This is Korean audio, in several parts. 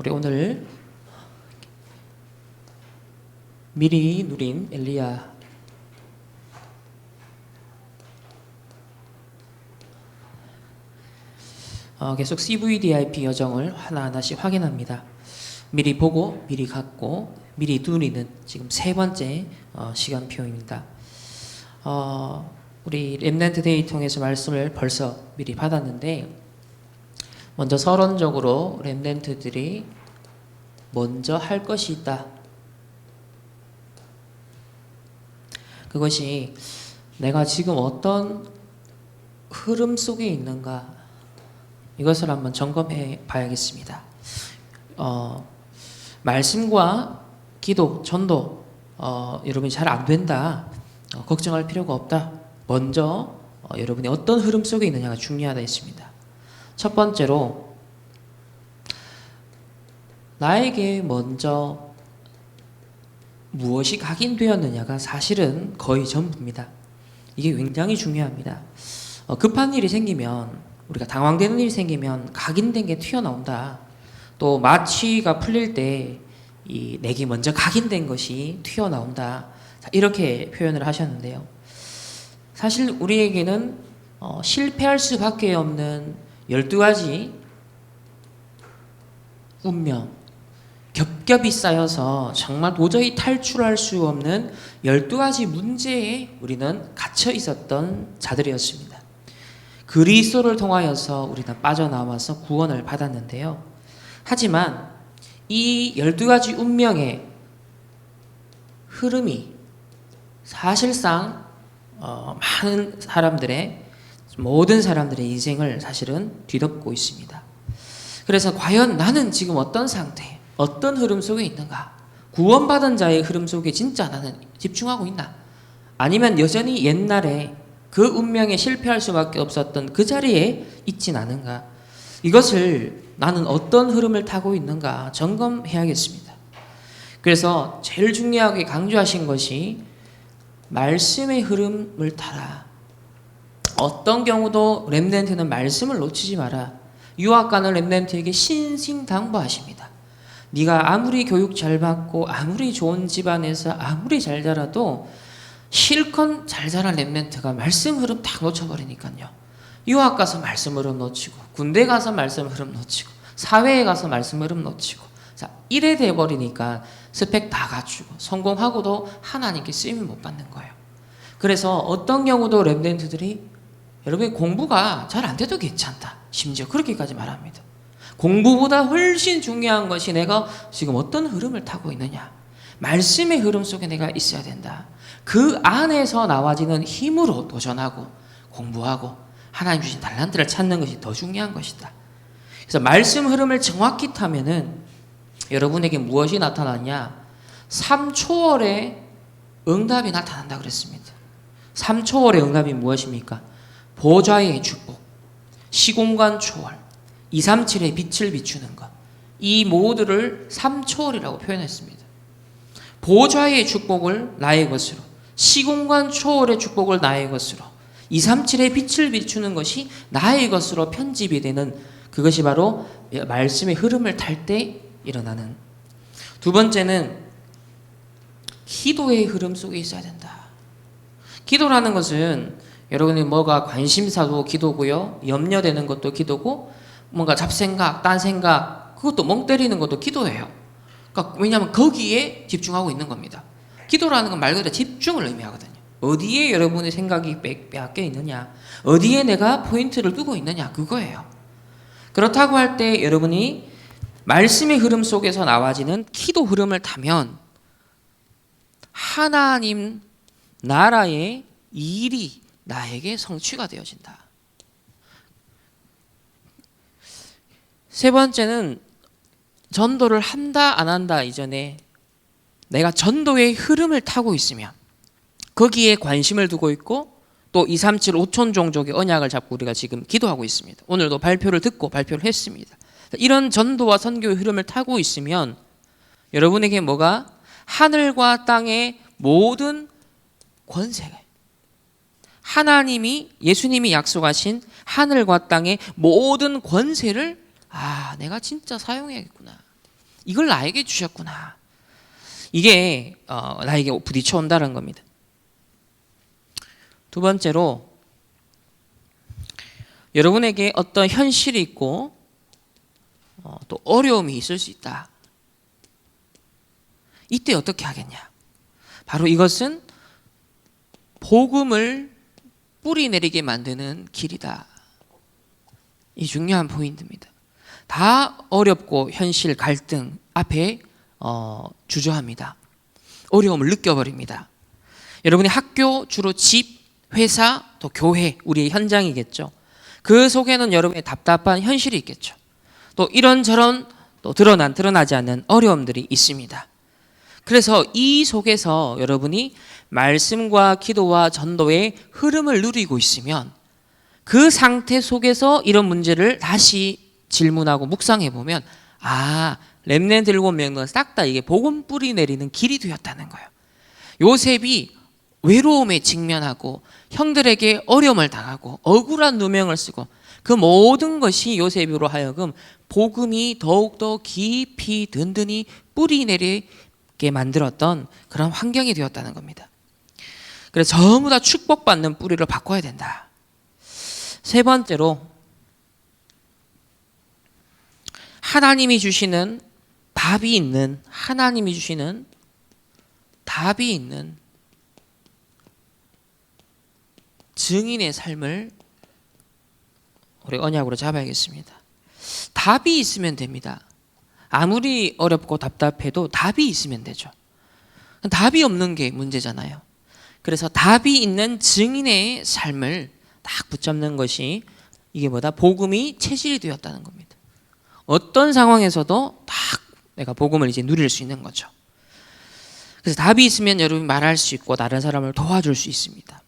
우리 오늘 미리 누린 엘리야 계속 CVDIP 여정을 하나하나씩 확인합니다. 미리 보고 미리 갖고 미리 누리는 지금 세 번째 시간표입니다. 우리 렘넌트 데이 통해서 말씀을 벌써 미리 받았는데, 먼저 서론적으로 렘넌트들이 먼저 할 것이 있다. 그것이 내가 지금 어떤 흐름 속에 있는가, 이것을 한번 점검해 봐야겠습니다. 말씀과 기도, 전도 여러분이 잘 안 된다, 걱정할 필요가 없다. 먼저 여러분이 어떤 흐름 속에 있느냐가 중요하다 했습니다. 첫 번째로, 나에게 먼저 무엇이 각인되었느냐가 사실은 거의 전부입니다. 이게 굉장히 중요합니다. 급한 일이 생기면, 우리가 당황되는 일이 생기면 각인된 게 튀어나온다. 또 마취가 풀릴 때 내게 먼저 각인된 것이 튀어나온다. 이렇게 표현을 하셨는데요. 사실 우리에게는 실패할 수밖에 없는 12가지 운명, 겹겹이 쌓여서 정말 도저히 탈출할 수 없는 12가지 문제에 우리는 갇혀 있었던 자들이었습니다. 그리스도를 통하여서 우리는 빠져나와서 구원을 받았는데요. 하지만 이 12가지 운명의 흐름이 사실상 많은 사람들의, 모든 사람들의 인생을 사실은 뒤덮고 있습니다. 그래서 과연 나는 지금 어떤 상태, 어떤 흐름 속에 있는가? 구원받은 자의 흐름 속에 진짜 나는 집중하고 있나? 아니면 여전히 옛날에 그 운명에 실패할 수밖에 없었던 그 자리에 있진 않은가? 이것을 나는 어떤 흐름을 타고 있는가 점검해야겠습니다. 그래서 제일 중요하게 강조하신 것이 말씀의 흐름을 타라. 어떤 경우도 렘넌트는 말씀을 놓치지 마라. 유학 가는 렘넌트에게 신신당부하십니다. 네가 아무리 교육 잘 받고 아무리 좋은 집안에서 아무리 잘 자라도 실컷 잘 자란 렘넌트가 말씀 흐름 딱 놓쳐버리니까요. 유학 가서 말씀 흐름 놓치고, 군대 가서 말씀 흐름 놓치고, 사회에 가서 말씀 흐름 놓치고, 자, 이래 돼버리니까 스펙 다 갖추고 성공하고도 하나님께 쓰임을 못 받는 거예요. 그래서 어떤 경우도 렘넌트들이 여러분의 공부가 잘 안 돼도 괜찮다, 심지어 그렇게까지 말합니다. 공부보다 훨씬 중요한 것이 내가 지금 어떤 흐름을 타고 있느냐, 말씀의 흐름 속에 내가 있어야 된다. 그 안에서 나와지는 힘으로 도전하고 공부하고 하나님 주신 달란트를 찾는 것이 더 중요한 것이다. 그래서 말씀 흐름을 정확히 타면은 여러분에게 무엇이 나타나냐? 3초월의 응답이 나타난다 그랬습니다. 3초월의 응답이 무엇입니까? 보좌의 축복, 시공간 초월, 237의 빛을 비추는 것, 이 모두를 3초월이라고 표현했습니다. 보좌의 축복을 나의 것으로, 시공간 초월의 축복을 나의 것으로, 237의 빛을 비추는 것이 나의 것으로 편집이 되는, 그것이 바로 말씀의 흐름을 탈 때 일어나는. 두 번째는 기도의 흐름 속에 있어야 된다. 기도라는 것은 여러분이 뭐가 관심사도 기도고요, 염려되는 것도 기도고, 뭔가 잡생각, 딴 생각, 그것도 멍 때리는 것도 기도예요. 그러니까 왜냐하면 거기에 집중하고 있는 겁니다. 기도라는 건 말 그대로 집중을 의미하거든요. 어디에 여러분의 생각이 빼앗겨 있느냐, 어디에 내가 포인트를 두고 있느냐, 그거예요. 그렇다고 할 때 여러분이 말씀의 흐름 속에서 나와지는 기도 흐름을 타면 하나님 나라의 일이 나에게 성취가 되어진다. 세 번째는 전도를 한다 안 한다 이전에 내가 전도의 흐름을 타고 있으면, 거기에 관심을 두고 있고, 또 237 5천 종족의 언약을 잡고 우리가 지금 기도하고 있습니다. 오늘도 발표를 듣고 발표를 했습니다. 이런 전도와 선교의 흐름을 타고 있으면 여러분에게 뭐가? 하늘과 땅의 모든 권세가, 하나님이, 예수님이 약속하신 하늘과 땅의 모든 권세를 내가 진짜 사용해야겠구나. 이걸 나에게 주셨구나. 이게 나에게 부딪혀 온다는 겁니다. 두 번째로, 여러분에게 어떤 현실이 있고 또 어려움이 있을 수 있다. 이때 어떻게 하겠냐? 바로 이것은 복음을 뿌리 내리게 만드는 길이다. 이 중요한 포인트입니다. 다 어렵고 현실 갈등 앞에 주저합니다. 어려움을 느껴버립니다. 여러분이 학교, 주로 집, 회사, 또 교회, 우리의 현장이겠죠. 그 속에는 여러분의 답답한 현실이 있겠죠. 또 이런저런 또 드러나지 않는 어려움들이 있습니다. 그래서 이 속에서 여러분이 말씀과 기도와 전도의 흐름을 누리고 있으면 그 상태 속에서 이런 문제를 다시 질문하고 묵상해 보면 렘넌트 7명은 싹 다 이게 복음 뿌리 내리는 길이 되었다는 거예요. 요셉이 외로움에 직면하고 형들에게 어려움을 당하고 억울한 누명을 쓰고 그 모든 것이 요셉으로 하여금 복음이 더욱더 깊이 든든히 뿌리 내리게 만들었던 그런 환경이 되었다는 겁니다. 그래서 전부 다 축복받는 뿌리를 바꿔야 된다. 세 번째로, 하나님이 주시는 답이 있는 증인의 삶을 우리 언약으로 잡아야겠습니다. 답이 있으면 됩니다. 아무리 어렵고 답답해도 답이 있으면 되죠. 답이 없는 게 문제잖아요. 그래서 답이 있는 증인의 삶을 딱 붙잡는 것이 이게 복음이 체질이 되었다는 겁니다. 어떤 상황에서도 딱 내가 복음을 이제 누릴 수 있는 거죠. 그래서 답이 있으면 여러분이 말할 수 있고 다른 사람을 도와줄 수 있습니다.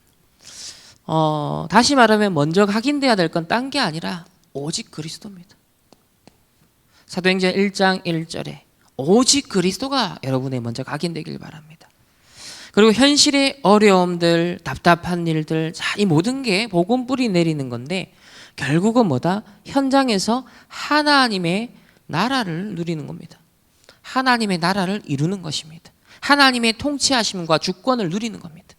다시 말하면 먼저 각인돼야 될 건 딴 게 아니라 오직 그리스도입니다. 사도행전 1장 1절에 오직 그리스도가 여러분의 먼저 각인되길 바랍니다. 그리고 현실의 어려움들, 답답한 일들, 이 모든 게 복음 뿌리 내리는 건데 결국은 현장에서 하나님의 나라를 누리는 겁니다. 하나님의 나라를 이루는 것입니다. 하나님의 통치하심과 주권을 누리는 겁니다.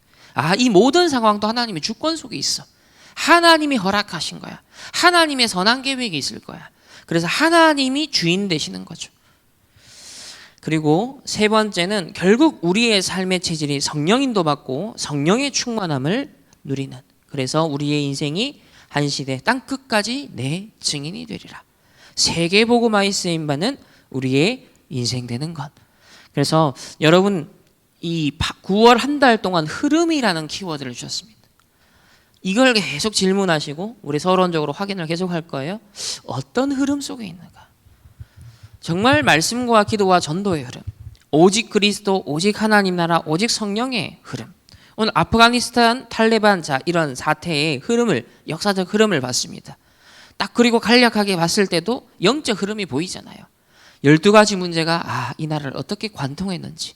이 모든 상황도 하나님의 주권 속에 있어. 하나님이 허락하신 거야. 하나님의 선한 계획이 있을 거야. 그래서 하나님이 주인 되시는 거죠. 그리고 세 번째는 결국 우리의 삶의 체질이 성령 인도받고 성령의 충만함을 누리는, 그래서 우리의 인생이 한 시대 땅 끝까지 내 증인이 되리라. 세계 복음화에 쓰임 받는 우리의 인생 되는 것. 그래서 여러분 이 9월 한 달 동안 흐름이라는 키워드를 주셨습니다. 이걸 계속 질문하시고 우리 서론적으로 확인을 계속 할 거예요. 어떤 흐름 속에 있는가? 정말 말씀과 기도와 전도의 흐름, 오직 그리스도, 오직 하나님 나라, 오직 성령의 흐름. 오늘 아프가니스탄 탈레반 이런 사태의 흐름을, 역사적 흐름을 봤습니다. 딱 그리고 간략하게 봤을 때도 영적 흐름이 보이잖아요. 12가지 문제가 이 나라를 어떻게 관통했는지,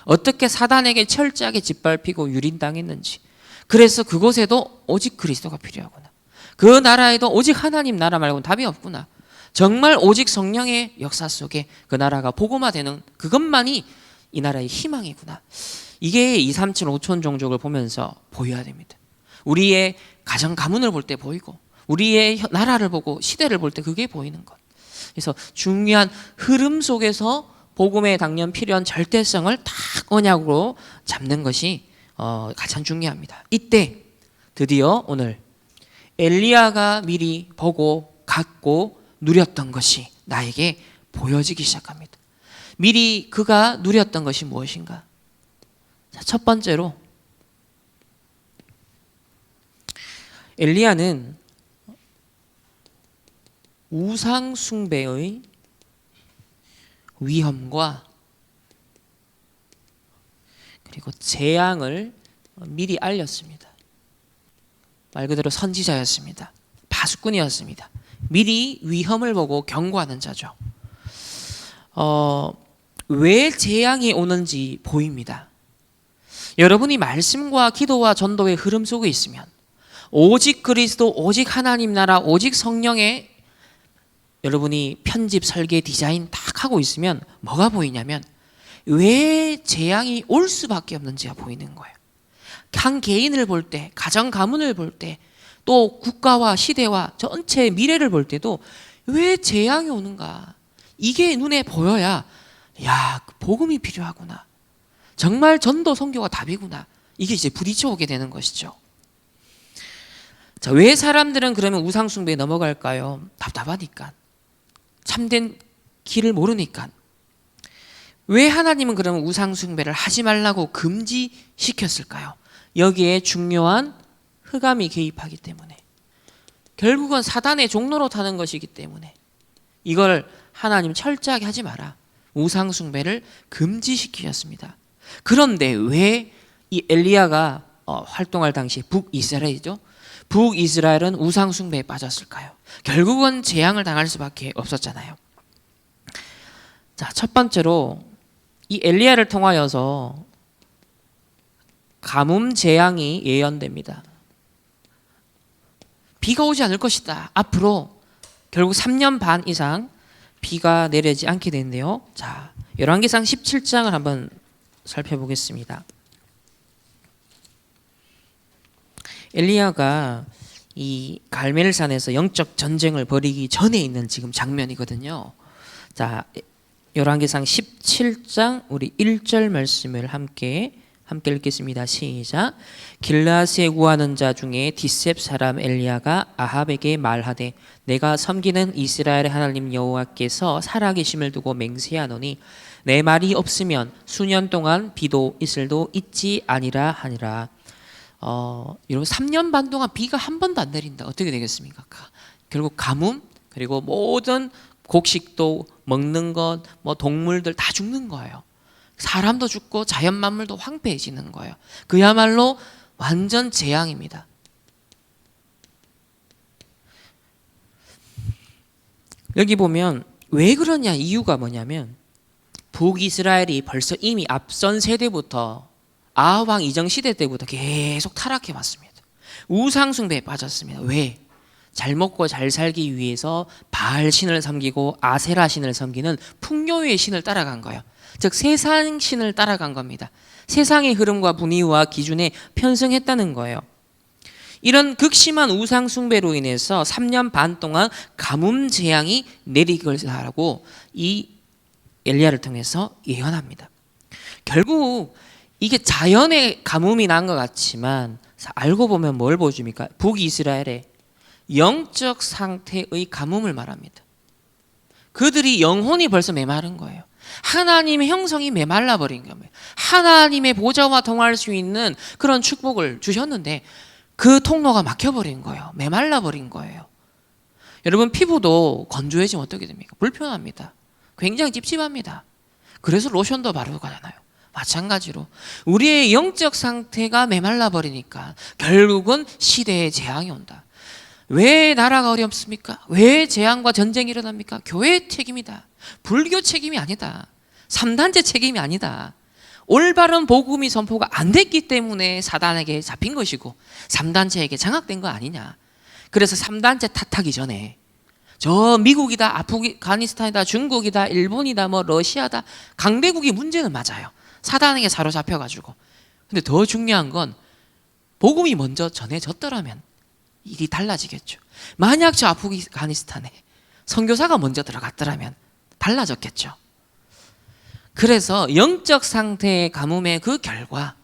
어떻게 사단에게 철저하게 짓밟히고 유린당했는지, 그래서 그곳에도 오직 그리스도가 필요하구나. 그 나라에도 오직 하나님 나라 말고는 답이 없구나. 정말 오직 성령의 역사 속에 그 나라가 복음화되는 그것만이 이 나라의 희망이구나. 이게 2, 3, 7, 5천 종족을 보면서 보여야 됩니다. 우리의 가정 가문을 볼 때 보이고 우리의 나라를 보고 시대를 볼 때 그게 보이는 것. 그래서 중요한 흐름 속에서 복음에 당연 필요한 절대성을 딱 언약으로 잡는 것이 가장 중요합니다. 이때 드디어 오늘 엘리야가 미리 보고 갖고 누렸던 것이 나에게 보여지기 시작합니다. 미리 그가 누렸던 것이 무엇인가? 자, 첫 번째로 엘리야는 우상 숭배의 위험과 그리고 재앙을 미리 알렸습니다. 말 그대로 선지자였습니다. 파수꾼이었습니다. 미리 위험을 보고 경고하는 자죠. 왜 재앙이 오는지 보입니다. 여러분이 말씀과 기도와 전도의 흐름 속에 있으면 오직 그리스도, 오직 하나님 나라, 오직 성령의 여러분이 편집, 설계, 디자인 다 딱 하고 있으면 뭐가 보이냐면 왜 재앙이 올 수밖에 없는지가 보이는 거예요. 한 개인을 볼 때, 가정 가문을 볼 때, 또 국가와 시대와 전체 미래를 볼 때도 왜 재앙이 오는가? 이게 눈에 보여야 야, 복음이 필요하구나. 정말 전도 선교가 답이구나. 이게 이제 부딪혀 오게 되는 것이죠. 자, 왜 사람들은 그러면 우상 숭배에 넘어갈까요? 답답하니까. 참된 길을 모르니까. 왜 하나님은 그러면 우상 숭배를 하지 말라고 금지시켰을까요? 여기에 중요한 흑암이 개입하기 때문에. 결국은 사단의 종로로 타는 것이기 때문에 이걸 하나님 철저하게 하지 마라. 우상 숭배를 금지시키셨습니다. 그런데 왜 이 엘리야가 활동할 당시 북이스라엘이죠. 북이스라엘은 우상 숭배에 빠졌을까요? 결국은 재앙을 당할 수밖에 없었잖아요. 자, 첫 번째로 이 엘리야를 통하여서 가뭄 재앙이 예언됩니다. 비가 오지 않을 것이다. 앞으로 결국 3년 반 이상 비가 내리지 않게 되는데요. 자, 열왕기상 17장을 한번 살펴보겠습니다. 엘리야가 이 갈멜산에서 영적 전쟁을 벌이기 전에 있는 지금 장면이거든요. 자, 열왕기상 17장 우리 1절 말씀을 함께 읽겠습니다. 시작. 길라앗에 구하는 자 중에 디셉 사람 엘리야가 아합에게 말하되 내가 섬기는 이스라엘의 하나님 여호와께서 살아계심을 두고 맹세하노니 내 말이 없으면 수년 동안 비도 이슬도 있지 아니라 하니라. 여러분 3년 반 동안 비가 한 번도 안 내린다. 어떻게 되겠습니까? 결국 가뭄 그리고 모든 곡식도 먹는 것, 뭐 동물들 다 죽는 거예요. 사람도 죽고 자연 만물도 황폐해지는 거예요. 그야말로 완전 재앙입니다. 여기 보면 왜 그러냐 이유가 뭐냐면 북이스라엘이 벌써 이미 앞선 세대부터 아합 왕 이정 시대 때부터 계속 타락해 왔습니다. 우상 숭배에 빠졌습니다. 왜? 잘 먹고 잘 살기 위해서 바알 신을 섬기고 아세라 신을 섬기는 풍요의 신을 따라간 거예요. 즉 세상 신을 따라간 겁니다. 세상의 흐름과 분위기와 기준에 편승했다는 거예요. 이런 극심한 우상 숭배로 인해서 3년 반 동안 가뭄 재앙이 내리겠다라고 이 엘리야를 통해서 예언합니다. 결국 이게 자연의 가뭄이 난 것 같지만 알고 보면 뭘 보여줍니까? 북이스라엘의 영적 상태의 가뭄을 말합니다. 그들이 영혼이 벌써 메마른 거예요. 하나님의 형성이 메말라 버린 겁니다. 하나님의 보좌와 동할 수 있는 그런 축복을 주셨는데 그 통로가 막혀버린 거예요. 메말라 버린 거예요. 여러분 피부도 건조해지면 어떻게 됩니까? 불편합니다. 굉장히 찝찝합니다. 그래서 로션도 바르고 가잖아요. 마찬가지로 우리의 영적 상태가 메말라 버리니까 결국은 시대의 재앙이 온다. 왜 나라가 어렵습니까? 왜 재앙과 전쟁이 일어납니까? 교회의 책임이다. 불교 책임이 아니다. 3단체 책임이 아니다. 올바른 복음이 선포가 안 됐기 때문에 사단에게 잡힌 것이고 3단체에게 장악된 거 아니냐. 그래서 3단체 탓하기 전에 저 미국이다, 아프가니스탄이다, 중국이다, 일본이다, 뭐 러시아다, 강대국이 문제는 맞아요. 사단에게 사로잡혀가지고. 근데 더 중요한 건 복음이 먼저 전해졌더라면 일이 달라지겠죠. 만약 저 아프가니스탄에 선교사가 먼저 들어갔더라면 달라졌겠죠. 그래서 영적 상태의 가뭄의 그 결과,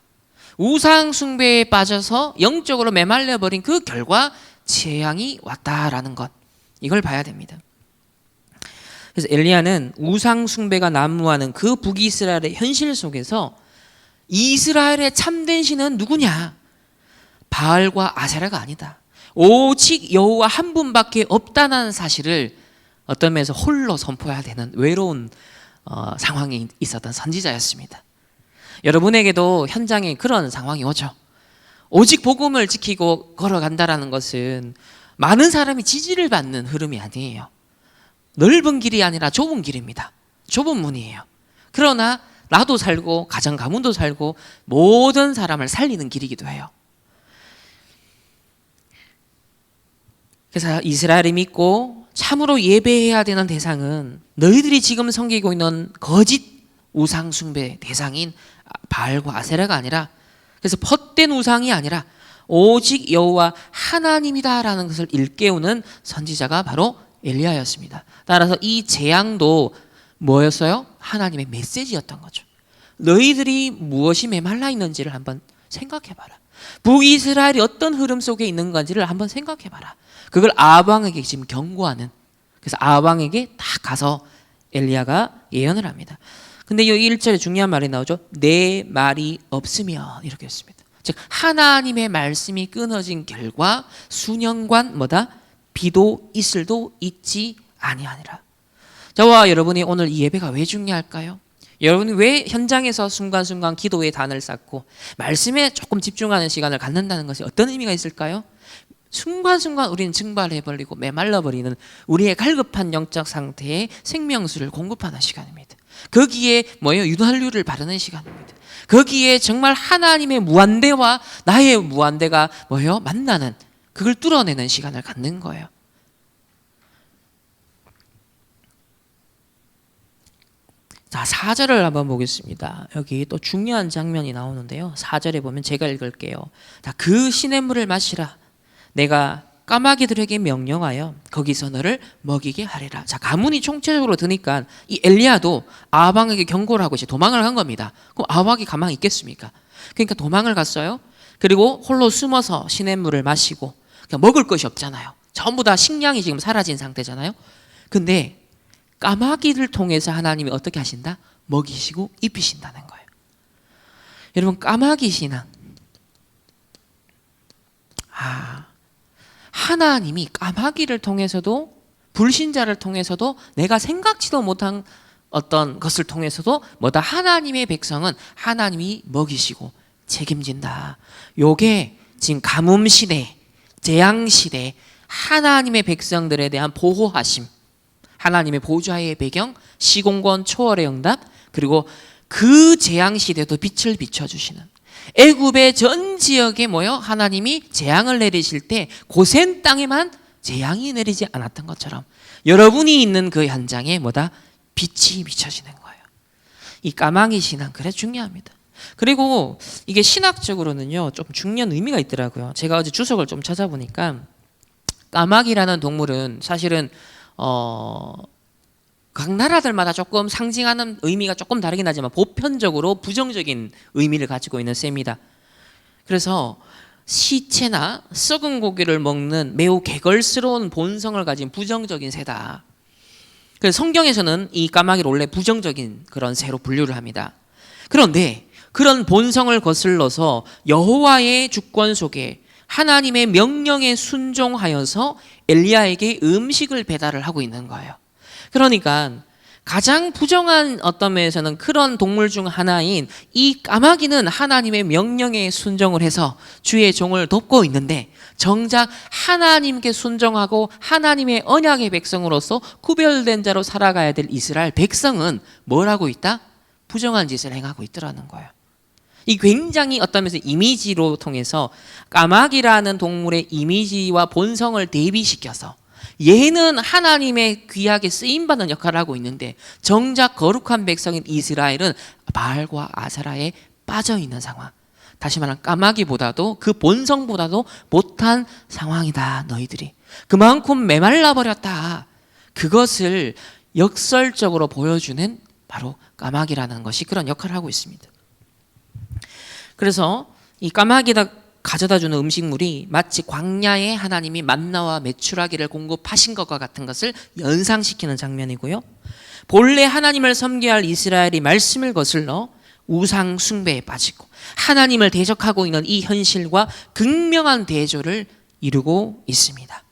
우상 숭배에 빠져서 영적으로 메말려 버린 그 결과 재앙이 왔다라는 것, 이걸 봐야 됩니다. 그래서 엘리야는 우상 숭배가 난무하는 그 북이스라엘의 현실 속에서 이스라엘의 참된 신은 누구냐? 바알과 아세라가 아니다. 오직 여호와 한 분밖에 없다는 사실을 어떤 면에서 홀로 선포해야 되는 외로운 상황이 있었던 선지자였습니다. 여러분에게도 현장에 그런 상황이 오죠. 오직 복음을 지키고 걸어간다라는 것은 많은 사람이 지지를 받는 흐름이 아니에요. 넓은 길이 아니라 좁은 길입니다. 좁은 문이에요. 그러나 나도 살고 가정 가문도 살고 모든 사람을 살리는 길이기도 해요. 그래서 이스라엘이 믿고 참으로 예배해야 되는 대상은 너희들이 지금 섬기고 있는 거짓 우상 숭배 대상인 바알과 아세라가 아니라, 그래서 헛된 우상이 아니라 오직 여호와 하나님이다라는 것을 일깨우는 선지자가 바로 엘리야였습니다. 따라서 이 재앙도 뭐였어요? 하나님의 메시지였던 거죠. 너희들이 무엇이 메말라 있는지를 한번 생각해봐라. 북이스라엘이 어떤 흐름 속에 있는 건지를 한번 생각해봐라. 그걸 아합 왕에게 지금 경고하는, 그래서 아합 왕에게 딱 가서 엘리야가 예언을 합니다. 근데 여기 1절에 중요한 말이 나오죠. 내 말이 없으면, 이렇게 했습니다. 즉 하나님의 말씀이 끊어진 결과 수년간 뭐다? 비도 이슬도 있지 아니하니라. 저와 여러분이 오늘 이 예배가 왜 중요할까요? 여러분이 왜 현장에서 순간순간 기도의 단을 쌓고 말씀에 조금 집중하는 시간을 갖는다는 것이 어떤 의미가 있을까요? 순간순간 우리는 증발해버리고 메말라버리는 우리의 갈급한 영적 상태에 생명수를 공급하는 시간입니다. 거기에 뭐예요? 유난류를 바르는 시간입니다. 거기에 정말 하나님의 무한대와 나의 무한대가 뭐예요? 만나는, 그걸 뚫어내는 시간을 갖는 거예요. 자, 4절을 한번 보겠습니다. 여기 또 중요한 장면이 나오는데요. 4절에 보면 제가 읽을게요. 그 시냇물을 마시라. 내가 까마귀들에게 명령하여 거기서 너를 먹이게 하리라. 자, 가문이 총체적으로 드니까 이 엘리야도 아합 왕에게 경고를 하고 이제 도망을 간 겁니다. 그럼 아합 왕이 가만히 있겠습니까? 그러니까 도망을 갔어요. 그리고 홀로 숨어서 시냇물을 마시고, 그러니까 먹을 것이 없잖아요. 전부 다 식량이 지금 사라진 상태잖아요. 근데 까마귀를 통해서 하나님이 어떻게 하신다? 먹이시고 입히신다는 거예요. 여러분, 까마귀 신앙. 하나님이 까마귀를 통해서도, 불신자를 통해서도, 내가 생각지도 못한 어떤 것을 통해서도 뭐다? 하나님의 백성은 하나님이 먹이시고 책임진다. 요게 지금 가뭄 시대, 재앙 시대, 하나님의 백성들에 대한 보호하심, 하나님의 보좌의 배경, 시공건 초월의 응답, 그리고 그 재앙 시대도 빛을 비춰주시는, 애굽의 전 지역에 뭐요? 하나님이 재앙을 내리실 때 고센 땅에만 재앙이 내리지 않았던 것처럼 여러분이 있는 그 현장에 뭐다? 빛이 비춰지는 거예요. 이 까마귀 신앙, 그래 중요합니다. 그리고 이게 신학적으로는요 좀 중요한 의미가 있더라고요. 제가 어제 주석을 좀 찾아보니까 까마귀라는 동물은 사실은 각 나라들마다 조금 상징하는 의미가 조금 다르긴 하지만 보편적으로 부정적인 의미를 가지고 있는 셈이다. 그래서 시체나 썩은 고기를 먹는 매우 개걸스러운 본성을 가진 부정적인 새다. 그래서 성경에서는 이 까마귀를 원래 부정적인 그런 새로 분류를 합니다. 그런데 그런 본성을 거슬러서 여호와의 주권 속에 하나님의 명령에 순종하여서 엘리야에게 음식을 배달을 하고 있는 거예요. 그러니까 가장 부정한 어떤 면에서는 그런 동물 중 하나인 이 까마귀는 하나님의 명령에 순종을 해서 주의 종을 돕고 있는데, 정작 하나님께 순종하고 하나님의 언약의 백성으로서 구별된 자로 살아가야 될 이스라엘 백성은 뭘 하고 있다? 부정한 짓을 행하고 있더라는 거예요. 이 굉장히 어떤 면에서 이미지로 통해서 까마귀라는 동물의 이미지와 본성을 대비시켜서 얘는 하나님의 귀하게 쓰임받는 역할을 하고 있는데 정작 거룩한 백성인 이스라엘은 바알과 아세라에 빠져있는 상황. 다시 말하면 까마귀보다도 그 본성보다도 못한 상황이다 너희들이. 그만큼 메말라버렸다. 그것을 역설적으로 보여주는 바로 까마귀라는 것이 그런 역할을 하고 있습니다. 그래서 이 까마귀가 가져다주는 음식물이 마치 광야에 하나님이 만나와 메추라기를 공급하신 것과 같은 것을 연상시키는 장면이고요. 본래 하나님을 섬겨야 할 이스라엘이 말씀을 거슬러 우상 숭배에 빠지고 하나님을 대적하고 있는 이 현실과 극명한 대조를 이루고 있습니다.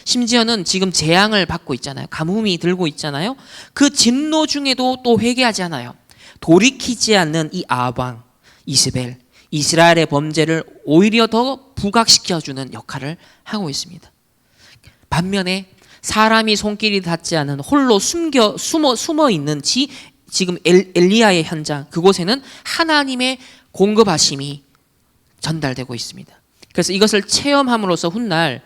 심지어는 지금 재앙을 받고 있잖아요. 가뭄이 들고 있잖아요. 그 진노 중에도 또 회개하지 않아요. 돌이키지 않는 이 아합 왕 이스벨, 이스라엘의 범죄를 오히려 더 부각시켜주는 역할을 하고 있습니다. 반면에 사람이 손길이 닿지 않은 홀로 숨어 있는 지금 엘리야의 현장, 그곳에는 하나님의 공급하심이 전달되고 있습니다. 그래서 이것을 체험함으로써 훗날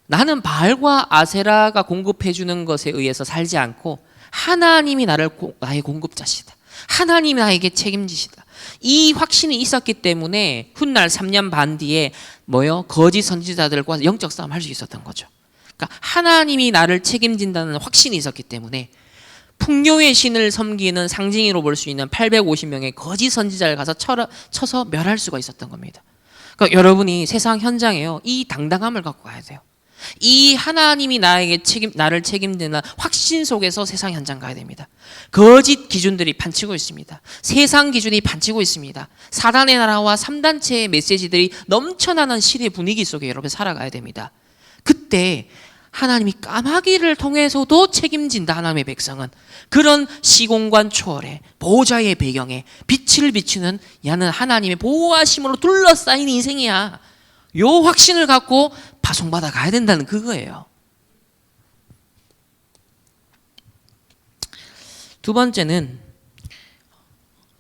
나는 바알과 아세라가 공급해 주는 것에 의해서 살지 않고 하나님이 나의 공급자시다. 하나님이 나에게 책임지시다. 이 확신이 있었기 때문에 훗날 3년 반 뒤에 거짓 선지자들과 영적 싸움 할 수 있었던 거죠. 그러니까 하나님이 나를 책임진다는 확신이 있었기 때문에 풍요의 신을 섬기는 상징으로 볼 수 있는 850명의 거짓 선지자를 가서 쳐서 멸할 수가 있었던 겁니다. 그러니까 여러분이 세상 현장에요, 이 당당함을 갖고 가야 돼요. 이 하나님이 나를 책임지는 확신 속에서 세상 현장 가야 됩니다. 거짓 기준들이 판치고 있습니다. 세상 기준이 판치고 있습니다. 사단의 나라와 3단체의 메시지들이 넘쳐나는 시대 분위기 속에 여러분 살아가야 됩니다. 그때 하나님이 까마귀를 통해서도 책임진다. 하나님의 백성은 그런 시공간 초월에 보호자의 배경에 빛을 비추는 야는 하나님의 보호하심으로 둘러싸인 인생이야. 요 확신을 갖고 파송받아 가야 된다는 그거예요. 두 번째는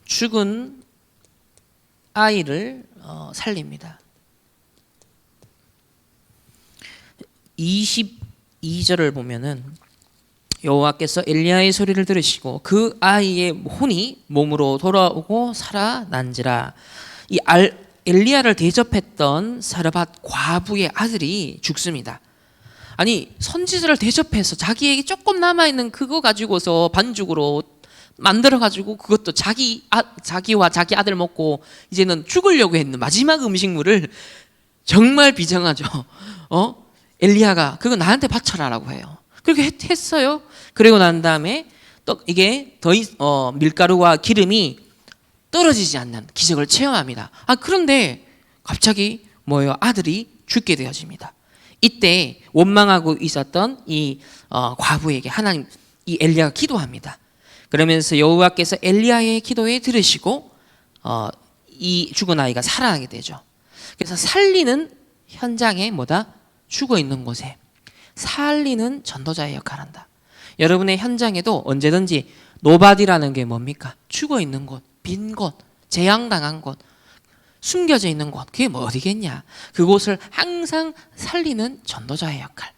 죽은 아이를 살립니다. 22절을 보면은 여호와께서 엘리야의 소리를 들으시고 그 아이의 혼이 몸으로 돌아오고 살아난지라. 이 엘리야를 대접했던 사르밧 과부의 아들이 죽습니다. 아니 선지자를 대접해서 자기에게 조금 남아있는 그거 가지고서 반죽으로 만들어가지고 그것도 자기와 자기 아들 먹고 이제는 죽으려고 했는 마지막 음식물을 정말 비정하죠. 엘리야가 그거 나한테 바쳐라라고 해요. 그렇게 했어요. 그리고 난 다음에 또 이게 밀가루와 기름이 떨어지지 않는 기적을 체험합니다. 그런데 갑자기 아들이 죽게 되어집니다. 이때 원망하고 있었던 이 과부에게 하나님, 이 엘리야가 기도합니다. 그러면서 여호와께서 엘리야의 기도에 들으시고 이 죽은 아이가 살아나게 되죠. 그래서 살리는 현장에 죽어 있는 곳에 살리는 전도자의 역할을 한다. 여러분의 현장에도 언제든지 노바디라는 게 뭡니까? 죽어 있는 곳, 빈 곳, 재앙당한 곳, 숨겨져 있는 곳, 그게 어디겠냐? 그곳을 항상 살리는 전도자의 역할.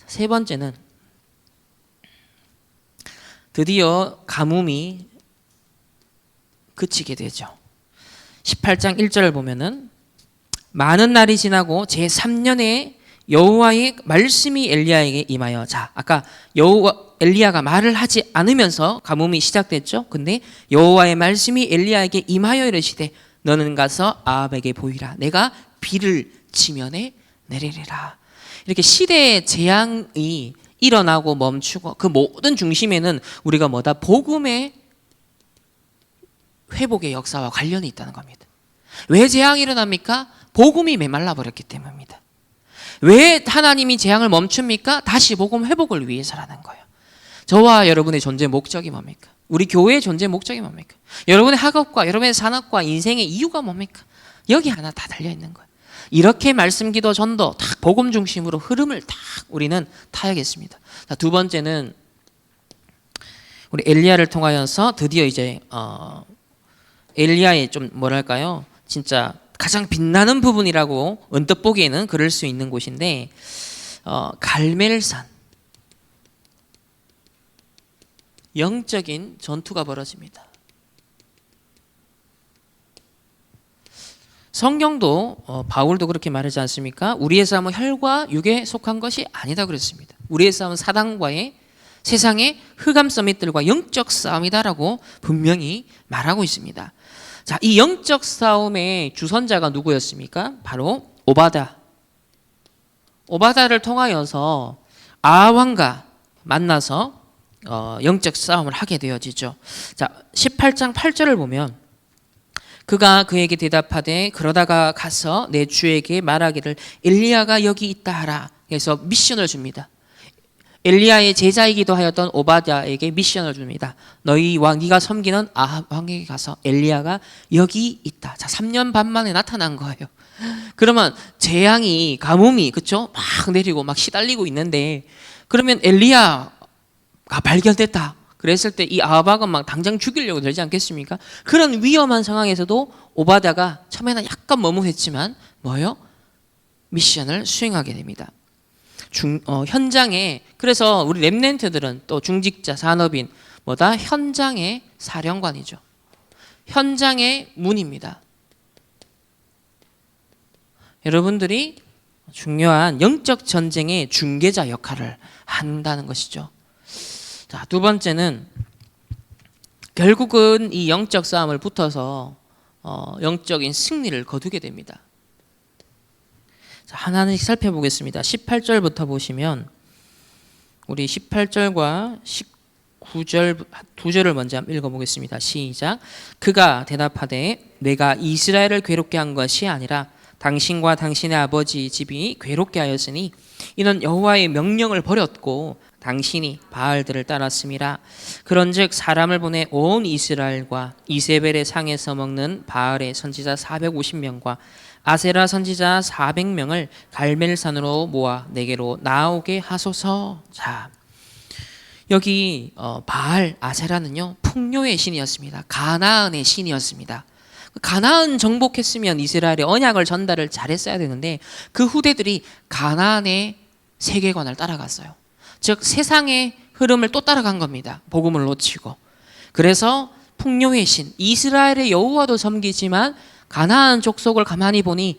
세 번째는 드디어 가뭄이 그치게 되죠. 18장 1절을 보면은 많은 날이 지나고 제3년에 여호와의 말씀이 엘리야에게 임하여. 자, 아까 엘리야가 말을 하지 않으면서 가뭄이 시작됐죠. 근데 여호와의 말씀이 엘리야에게 임하여 이르시되 너는 가서 아합에게 보이라. 내가 비를 지면에 내리리라. 이렇게 시대의 재앙이 일어나고 멈추고 그 모든 중심에는 우리가 복음의 회복의 역사와 관련이 있다는 겁니다. 왜 재앙이 일어납니까? 복음이 메말라 버렸기 때문입니다. 왜 하나님이 재앙을 멈춥니까? 다시 복음 회복을 위해서라는 거예요. 저와 여러분의 존재 목적이 뭡니까? 우리 교회의 존재 목적이 뭡니까? 여러분의 학업과 여러분의 산업과 인생의 이유가 뭡니까? 여기 하나 다 달려있는 거예요. 이렇게 말씀, 기도, 전도 딱 복음 중심으로 흐름을 딱 우리는 타야겠습니다. 자, 두 번째는 우리 엘리야를 통하여서 드디어 이제 엘리야의 좀 진짜 가장 빛나는 부분이라고 언뜻 보기에는 그럴 수 있는 곳인데 갈멜산, 영적인 전투가 벌어집니다. 성경도 바울도 그렇게 말하지 않습니까? 우리의 싸움은 혈과 육에 속한 것이 아니다 그랬습니다. 우리의 싸움은 사단과의 세상의 흑암 서밋들과 영적 싸움이다라고 분명히 말하고 있습니다. 자, 이 영적 싸움의 주선자가 누구였습니까? 바로 오바다를 통하여서 아왕과 만나서 영적 싸움을 하게 되어지죠. 자, 18장 8절을 보면 그가 그에게 대답하되 그러다가 가서 내 주에게 말하기를 엘리야가 여기 있다 하라. 그래서 미션을 줍니다. 엘리야의 제자이기도 하였던 오바댜에게 미션을 줍니다. 네가 섬기는 아합 왕에게 가서 엘리야가 여기 있다. 자, 3년 반 만에 나타난 거예요. 그러면 재앙이 가뭄이 그렇죠? 막 내리고 막 시달리고 있는데 그러면 엘리야가 발견됐다. 그랬을 때 이 아합 왕은 막 당장 죽이려고 들지 않겠습니까? 그런 위험한 상황에서도 오바댜가 처음에는 약간 머뭇했지만 미션을 수행하게 됩니다. 현장에, 그래서 우리 렘넌트들은 또 중직자, 산업인 뭐다? 현장의 사령관이죠. 현장의 문입니다. 여러분들이 중요한 영적 전쟁의 중개자 역할을 한다는 것이죠. 자, 두 번째는 결국은 이 영적 싸움을 붙어서 영적인 승리를 거두게 됩니다. 자, 하나씩 살펴보겠습니다. 18절부터 보시면 우리 18절과 19절 두 절을 먼저 읽어보겠습니다. 시작. 그가 대답하되 내가 이스라엘을 괴롭게 한 것이 아니라 당신과 당신의 아버지 집이 괴롭게 하였으니 이는 여호와의 명령을 버렸고 당신이 바알들을 따랐음이라. 그런즉 사람을 보내 온 이스라엘과 이세벨의 상에서 먹는 바알의 선지자 450명과 아세라 선지자 400명을 갈멜산으로 모아 내게로 나오게 하소서. 자, 여기 바알 아세라는요 풍요의 신이었습니다. 가나안의 신이었습니다. 가나안 정복했으면 이스라엘의 언약을 전달을 잘했어야 되는데 그 후대들이 가나안의 세계관을 따라갔어요. 즉 세상의 흐름을 또 따라간 겁니다. 복음을 놓치고. 그래서 풍요의 신 이스라엘의 여호와도 섬기지만 가나안 족속을 가만히 보니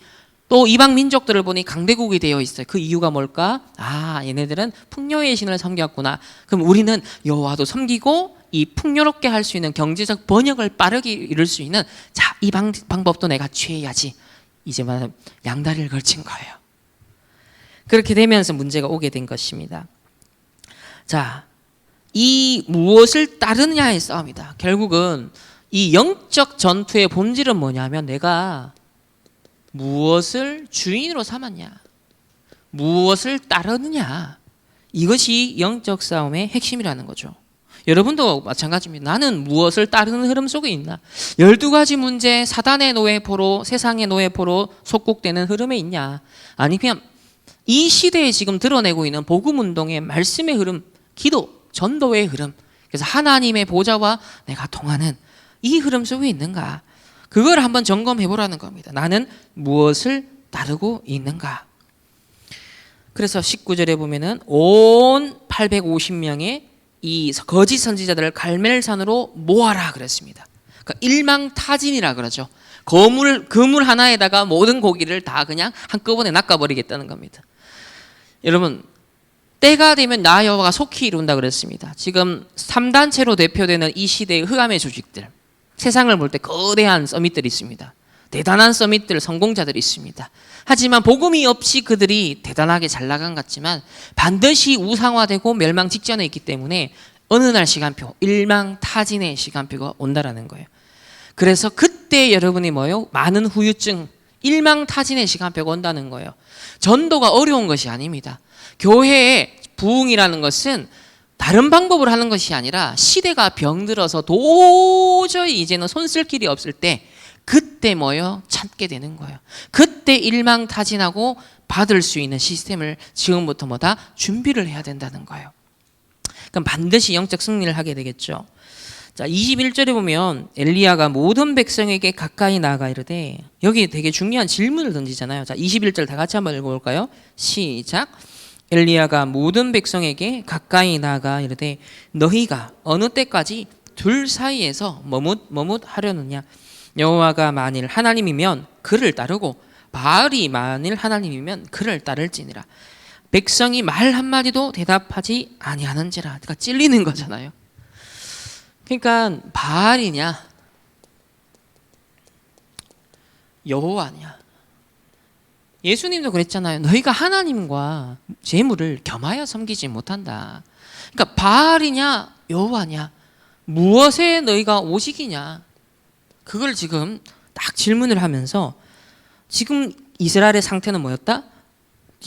또 이방 민족들을 보니 강대국이 되어 있어요. 그 이유가 뭘까? 아, 얘네들은 풍요의 신을 섬겼구나. 그럼 우리는 여호와도 섬기고 이 풍요롭게 할 수 있는 경제적 번영을 빠르게 이룰 수 있는 자, 이 방법도 내가 취해야지. 이제 말하면 양다리를 걸친 거예요. 그렇게 되면서 문제가 오게 된 것입니다. 자, 이 무엇을 따르느냐의 싸움이다. 결국은 이 영적 전투의 본질은 뭐냐면 내가 무엇을 주인으로 삼았냐, 무엇을 따르느냐, 이것이 영적 싸움의 핵심이라는 거죠. 여러분도 마찬가지입니다. 나는 무엇을 따르는 흐름 속에 있나? 12가지 문제, 사단의 노예포로, 세상의 노예포로 속국되는 흐름에 있냐? 아니면 이 시대에 지금 드러내고 있는 복음운동의 말씀의 흐름, 기도, 전도의 흐름, 그래서 하나님의 보좌와 내가 통하는 이 흐름 속에 있는가? 그걸 한번 점검해 보라는 겁니다. 나는 무엇을 따르고 있는가? 그래서 19절에 보면은 온 850명의 이 거짓 선지자들을 갈멜산으로 모아라 그랬습니다. 그러니까 일망타진이라 그러죠. 그물 하나에다가 모든 고기를 다 그냥 한꺼번에 낚아버리겠다는 겁니다. 여러분, 때가 되면 나 여호와가 속히 이룬다 그랬습니다. 지금 3단체로 대표되는 이 시대의 흑암의 조직들, 세상을 볼 때 거대한 서밋들이 있습니다. 대단한 서밋들, 성공자들이 있습니다. 하지만 복음이 없이 그들이 대단하게 잘 나간 것 같지만 반드시 우상화되고 멸망 직전에 있기 때문에 어느 날 시간표, 일망타진의 시간표가 온다라는 거예요. 그래서 그때 여러분이 뭐예요? 많은 후유증, 일망타진의 시간표가 온다는 거예요. 전도가 어려운 것이 아닙니다. 교회의 부흥이라는 것은 다른 방법을 하는 것이 아니라 시대가 병들어서 도저히 이제는 손쓸 길이 없을 때 그때 뭐요? 찾게 되는 거예요. 그때 일망타진하고 받을 수 있는 시스템을 지금부터 뭐다? 준비를 해야 된다는 거예요. 그럼 반드시 영적 승리를 하게 되겠죠. 자, 21절에 보면 엘리야가 모든 백성에게 가까이 나아가 이르되, 여기 되게 중요한 질문을 던지잖아요. 자, 21절 다 같이 한번 읽어볼까요? 시작. 엘리야가 모든 백성에게 가까이 나아가 이르되 너희가 어느 때까지 둘 사이에서 머뭇하려느냐? 여호와가 만일 하나님이면 그를 따르고 바알이 만일 하나님이면 그를 따를지니라. 백성이 말 한마디도 대답하지 아니하는지라. 그러니까 찔리는 거잖아요. 그러니까 바알이냐 여호와냐. 예수님도 그랬잖아요. 너희가 하나님과 재물을 겸하여 섬기지 못한다. 그러니까 바알이냐 여호와냐, 무엇에 너희가 오직이냐, 그걸 지금 딱 질문을 하면서 지금 이스라엘의 상태는 뭐였다?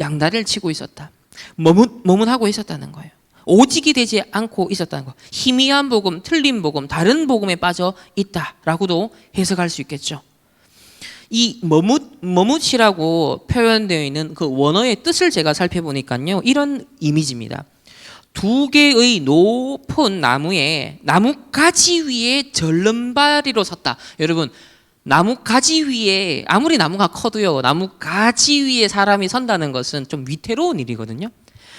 양다리를 치고 있었다. 머뭇하고 있었다는 거예요. 오직이 되지 않고 있었다는 거. 희미한 복음, 틀린 복음, 다른 복음에 빠져 있다라고도 해석할 수 있겠죠. 이 머뭇이라고 표현되어 있는 그 원어의 뜻을 제가 살펴보니까요, 이런 이미지입니다. 두 개의 높은 나무에 나뭇가지 위에 절름발이로 섰다. 여러분, 나뭇가지 위에, 아무리 나무가 커도요, 나뭇가지 위에 사람이 선다는 것은 좀 위태로운 일이거든요.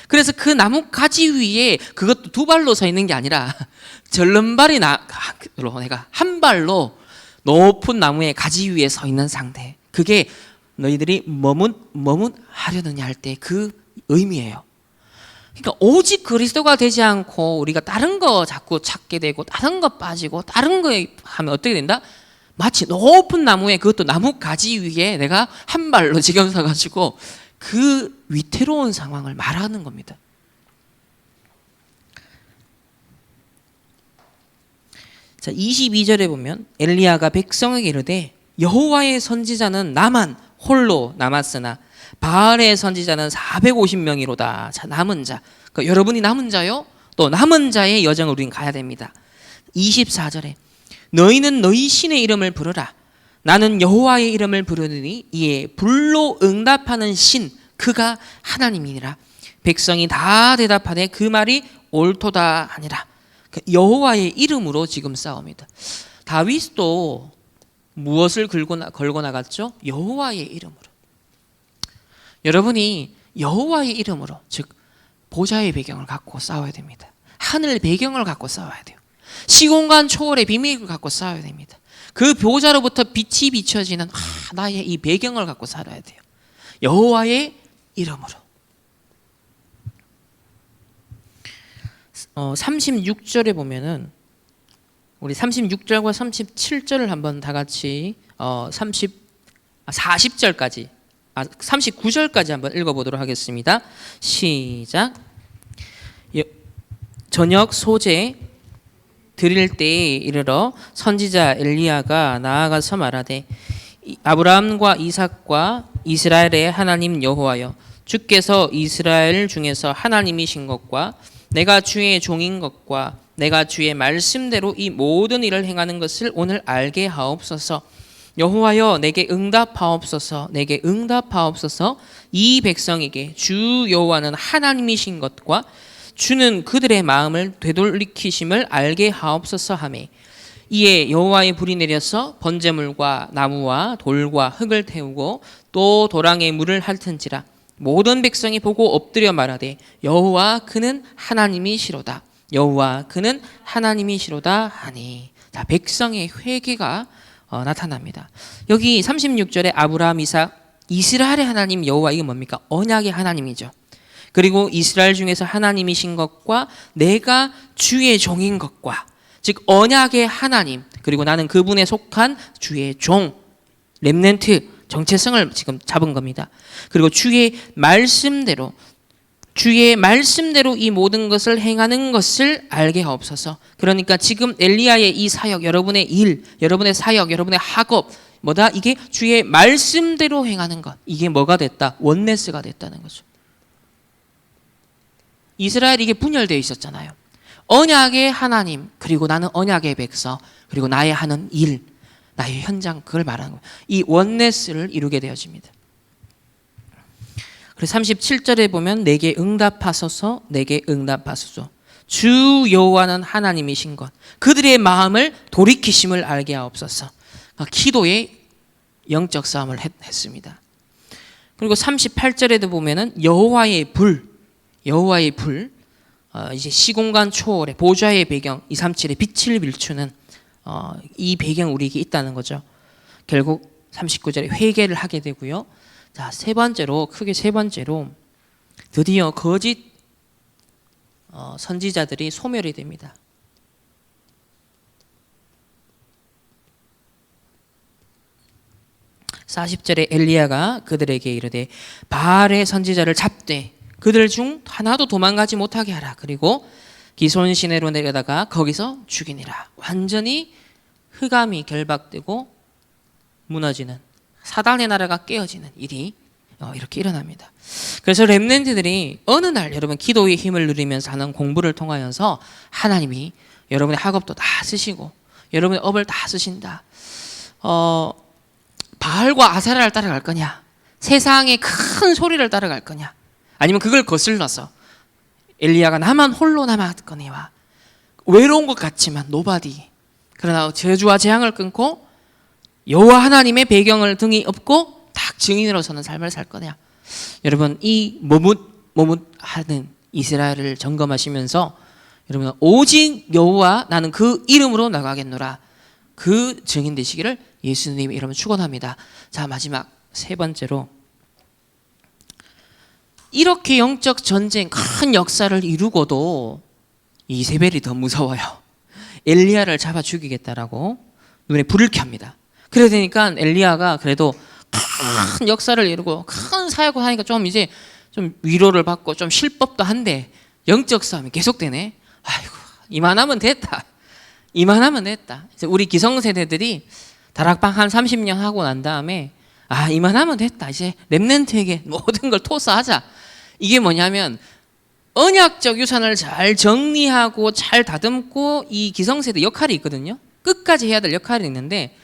그래서 그 나무 가지 위에 그것도 두 발로 서 있는 게 아니라 절름발이 내가 한 발로 높은 나무의 가지 위에 서 있는 상태. 그게 너희들이 머뭇하려느냐 할 때 그 의미예요. 그러니까 오직 그리스도가 되지 않고 우리가 다른 거 자꾸 찾게 되고 다른 거 빠지고 다른 거 하면 어떻게 된다? 마치 높은 나무에, 그것도 나무 가지 위에 내가 한 발로 지금 서가지고 그 위태로운 상황을 말하는 겁니다. 자, 22절에 보면 엘리야가 백성에게 이르되 여호와의 선지자는 나만 홀로 남았으나 바알의 선지자는 450명이로다. 자, 남은 자. 그러니까 여러분이 남은 자요. 또 남은 자의 여정을 우리는 가야 됩니다. 24절에 너희는 너희 신의 이름을 부르라. 나는 여호와의 이름을 부르느니 이에 불로 응답하는 신 그가 하나님이니라. 백성이 다 대답하되 그 말이 옳도다 하니라. 여호와의 이름으로 지금 싸웁니다. 다윗도 무엇을 걸고 나갔죠? 여호와의 이름으로. 여러분이 여호와의 이름으로, 즉 보좌의 배경을 갖고 싸워야 됩니다. 하늘 배경을 갖고 싸워야 돼요. 시공간 초월의 비밀을 갖고 싸워야 됩니다. 그 보좌로부터 빛이 비춰지는 나의 이 배경을 갖고 살아야 돼요. 여호와의 이름으로. 36절에 보면은 우리 36절과 37절을 한번 다 같이 40절까지 39절까지 한번 읽어보도록 하겠습니다. 시작. 저녁 소재 드릴 때에 이르러 선지자 엘리야가 나아가서 말하되 아브라함과 이삭과 이스라엘의 하나님 여호와여, 주께서 이스라엘 중에서 하나님이신 것과 내가 주의 종인 것과 내가 주의 말씀대로 이 모든 일을 행하는 것을 오늘 알게 하옵소서. 여호와여, 내게 응답하옵소서. 내게 응답하옵소서. 이 백성에게 주 여호와는 하나님이신 것과 주는 그들의 마음을 되돌이키심을 알게 하옵소서 하매, 이에 여호와의 불이 내려서 번제물과 나무와 돌과 흙을 태우고 또 도랑에 물을 핥은지라. 모든 백성이 보고 엎드려 말하되 여호와 그는 하나님이시로다. 여호와 그는 하나님이시로다 하니. 자, 백성의 회개가 나타납니다. 여기 36절에 아브라함, 이삭, 이스라엘의 하나님 여호와, 이게 뭡니까? 언약의 하나님이죠. 그리고 이스라엘 중에서 하나님이신 것과 내가 주의 종인 것과, 즉 언약의 하나님, 그리고 나는 그분에 속한 주의 종, 렘넌트, 정체성을 지금 잡은 겁니다. 그리고 주의 말씀대로 이 모든 것을 행하는 것을 알게 하옵소서. 그러니까 지금 엘리야의 이 사역, 여러분의 일, 여러분의 사역, 여러분의 학업, 뭐다? 이게 주의 말씀대로 행하는 것. 이게 뭐가 됐다? 원네스가 됐다는 거죠. 이스라엘이 이게 분열되어 있었잖아요. 언약의 하나님, 그리고 나는 언약의 백성, 그리고 나의 하는 일, 나의 현장, 그걸 말하는 거예요. 이 원네스를 이루게 되어집니다. 그래서 37절에 보면 내게 응답하소서, 내게 응답하소서. 주 여호와는 하나님이신 것, 그들의 마음을 돌이키심을 알게 하옵소서. 기도의 영적 싸움을 했습니다. 그리고 38절에도 보면은 여호와의 불, 이제 시공간 초월의 보좌의 배경 237의 빛을 비추는 이 배경 우리에게 있다는 거죠. 결국 39절에 회개를 하게 되고요. 자, 크게 세 번째로 드디어 거짓 선지자들이 소멸이 됩니다. (40절에) 엘리야가 그들에게 이르되 바알의 선지자를 잡되 그들 중 하나도 도망가지 못하게 하라. 그리고 기손 시내로 내려다가 거기서 죽이니라. 완전히 흑암이 결박되고 무너지는, 사단의 나라가 깨어지는 일이 이렇게 일어납니다. 그래서 렘넌트들이 어느 날 여러분 기도의 힘을 누리면서 하는 공부를 통하여서 하나님이 여러분의 학업도 다 쓰시고 여러분의 업을 다 쓰신다. 바알과 아세라를 따라갈 거냐, 세상의 큰 소리를 따라갈 거냐, 아니면 그걸 거슬러서 엘리야가 나만 홀로 남았거니와 외로운 것 같지만 노바디, 그러나 저주와 재앙을 끊고 여호와 하나님의 배경을 등이 업고 딱 증인으로 서는 삶을 살 거냐. 여러분, 이 머뭇하는 이스라엘을 점검하시면서 여러분 오직 여호와 나는 그 이름으로 나가겠노라 그 증인 되시기를 예수님이 여러분 축원합니다. 자, 마지막 세 번째로 이렇게 영적 전쟁 큰 역사를 이루고도 이세벨이 더 무서워요. 엘리야를 잡아 죽이겠다라고 눈에 불을 켭니다. 그래야 되니까 엘리야가 그래도 큰 역사를 이루고 큰 사역을 하니까 좀 이제 좀 위로를 받고 좀 쉴 법도 한데 영적 싸움이 계속되네. 아이고, 이만하면 됐다. 이만하면 됐다. 이제 우리 기성세대들이 다락방 한 30년 하고 난 다음에 이만하면 됐다. 이제 렘넌트에게 모든 걸 토스하자. 이게 뭐냐면 언약적 유산을 잘 정리하고 잘 다듬고 이 기성세대 역할이 있거든요. 끝까지 해야 될 역할이 있는데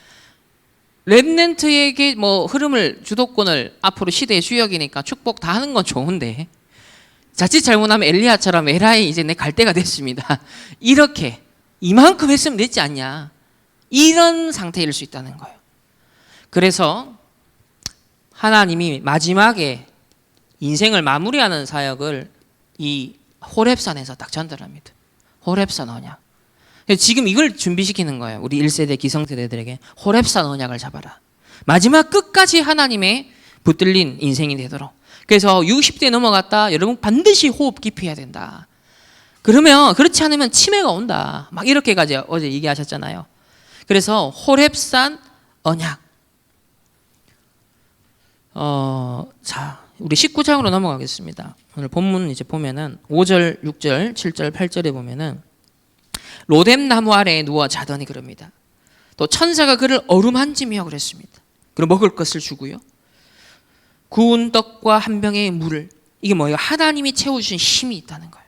렘넌트에게 뭐 흐름을 주도권을 앞으로 시대의 주역이니까 축복 다 하는 건 좋은데 자칫 잘못하면 엘리야처럼 에라이 이제 내 갈 때가 됐습니다. 이렇게 이만큼 했으면 됐지 않냐. 이런 상태일 수 있다는 거예요. 그래서 하나님이 마지막에 인생을 마무리하는 사역을 이 호렙산에서 딱 전달합니다. 호렙산 언약. 지금 이걸 준비시키는 거예요. 우리 1세대 기성세대들에게 호렙산 언약을 잡아라. 마지막 끝까지 하나님의 붙들린 인생이 되도록. 그래서 60대 넘어갔다. 여러분 반드시 호흡 깊이 해야 된다. 그러면 그렇지 않으면 치매가 온다. 막 이렇게까지 어제 얘기하셨잖아요. 그래서 호렙산 언약. 자, 우리 19장으로 넘어가겠습니다. 오늘 본문 이제 보면은 5절, 6절, 7절, 8절에 보면은 로뎀 나무 아래에 누워 자더니 그럽니다. 또 천사가 그를 어루만지며 그랬습니다. 그리고 먹을 것을 주고요. 구운 떡과 한 병의 물을. 이게 뭐예요? 하나님이 채워주신 힘이 있다는 거예요.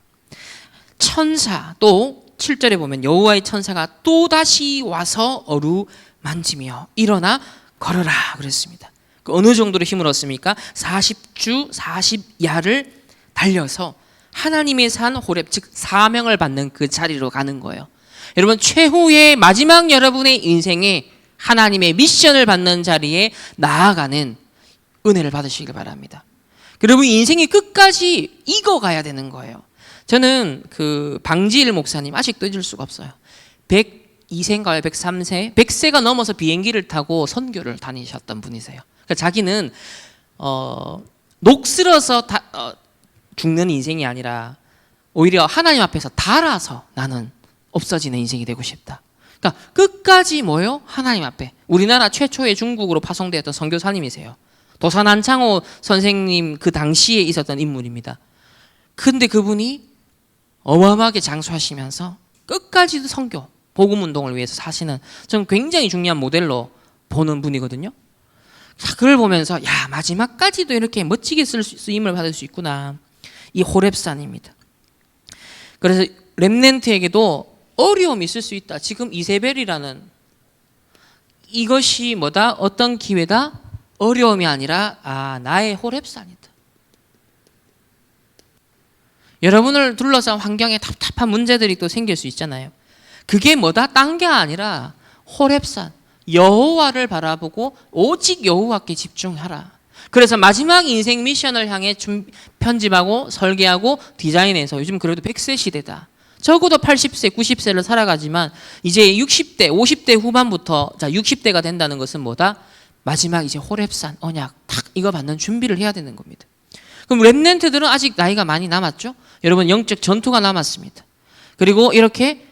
천사 또 7절에 보면 여호와의 천사가 또다시 와서 어루만지며 일어나 걸어라 그랬습니다. 어느 정도로 힘을 얻습니까? 40주 40야를 달려서 하나님의 산 호렙, 즉 사명을 받는 그 자리로 가는 거예요. 여러분 최후의 마지막 여러분의 인생에 하나님의 미션을 받는 자리에 나아가는 은혜를 받으시길 바랍니다. 여러분 인생이 끝까지 익어가야 되는 거예요. 저는 그 방지일 목사님 아직도 잊을 수가 없어요. 102세인가요? 103세? 100세가 넘어서 비행기를 타고 선교를 다니셨던 분이세요. 그러니까 자기는 녹슬어서 죽는 인생이 아니라 오히려 하나님 앞에서 달아서 나는 없어지는 인생이 되고 싶다. 그러니까 끝까지 뭐요? 하나님 앞에. 우리나라 최초의 중국으로 파송되었던 선교사님이세요. 도산 안창호 선생님 그 당시에 있었던 인물입니다. 근데 그분이 어마어마하게 장수하시면서 끝까지도 선교, 복음운동을 위해서 사시는 저는 굉장히 중요한 모델로 보는 분이거든요. 자, 그걸 보면서 야 마지막까지도 이렇게 멋지게 쓰임을 받을 수 있구나. 이 호렙산입니다. 그래서 렘넌트에게도 어려움이 있을 수 있다. 지금 이세벨이라는 이것이 뭐다? 어떤 기회다? 어려움이 아니라 나의 호렙산이다. 여러분을 둘러싼 환경에 답답한 문제들이 또 생길 수 있잖아요. 그게 뭐다? 딴 게 아니라 호렙산. 여호와를 바라보고 오직 여호와께 집중하라. 그래서 마지막 인생 미션을 향해 편집하고 설계하고 디자인해서 요즘 그래도 100세 시대다. 적어도 80세, 90세를 살아가지만 이제 60대, 50대 후반부터 60대가 된다는 것은 뭐다? 마지막 이제 호렙산 언약 딱 이거 받는 준비를 해야 되는 겁니다. 그럼 렘넌트들은 아직 나이가 많이 남았죠? 여러분 영적 전투가 남았습니다. 그리고 이렇게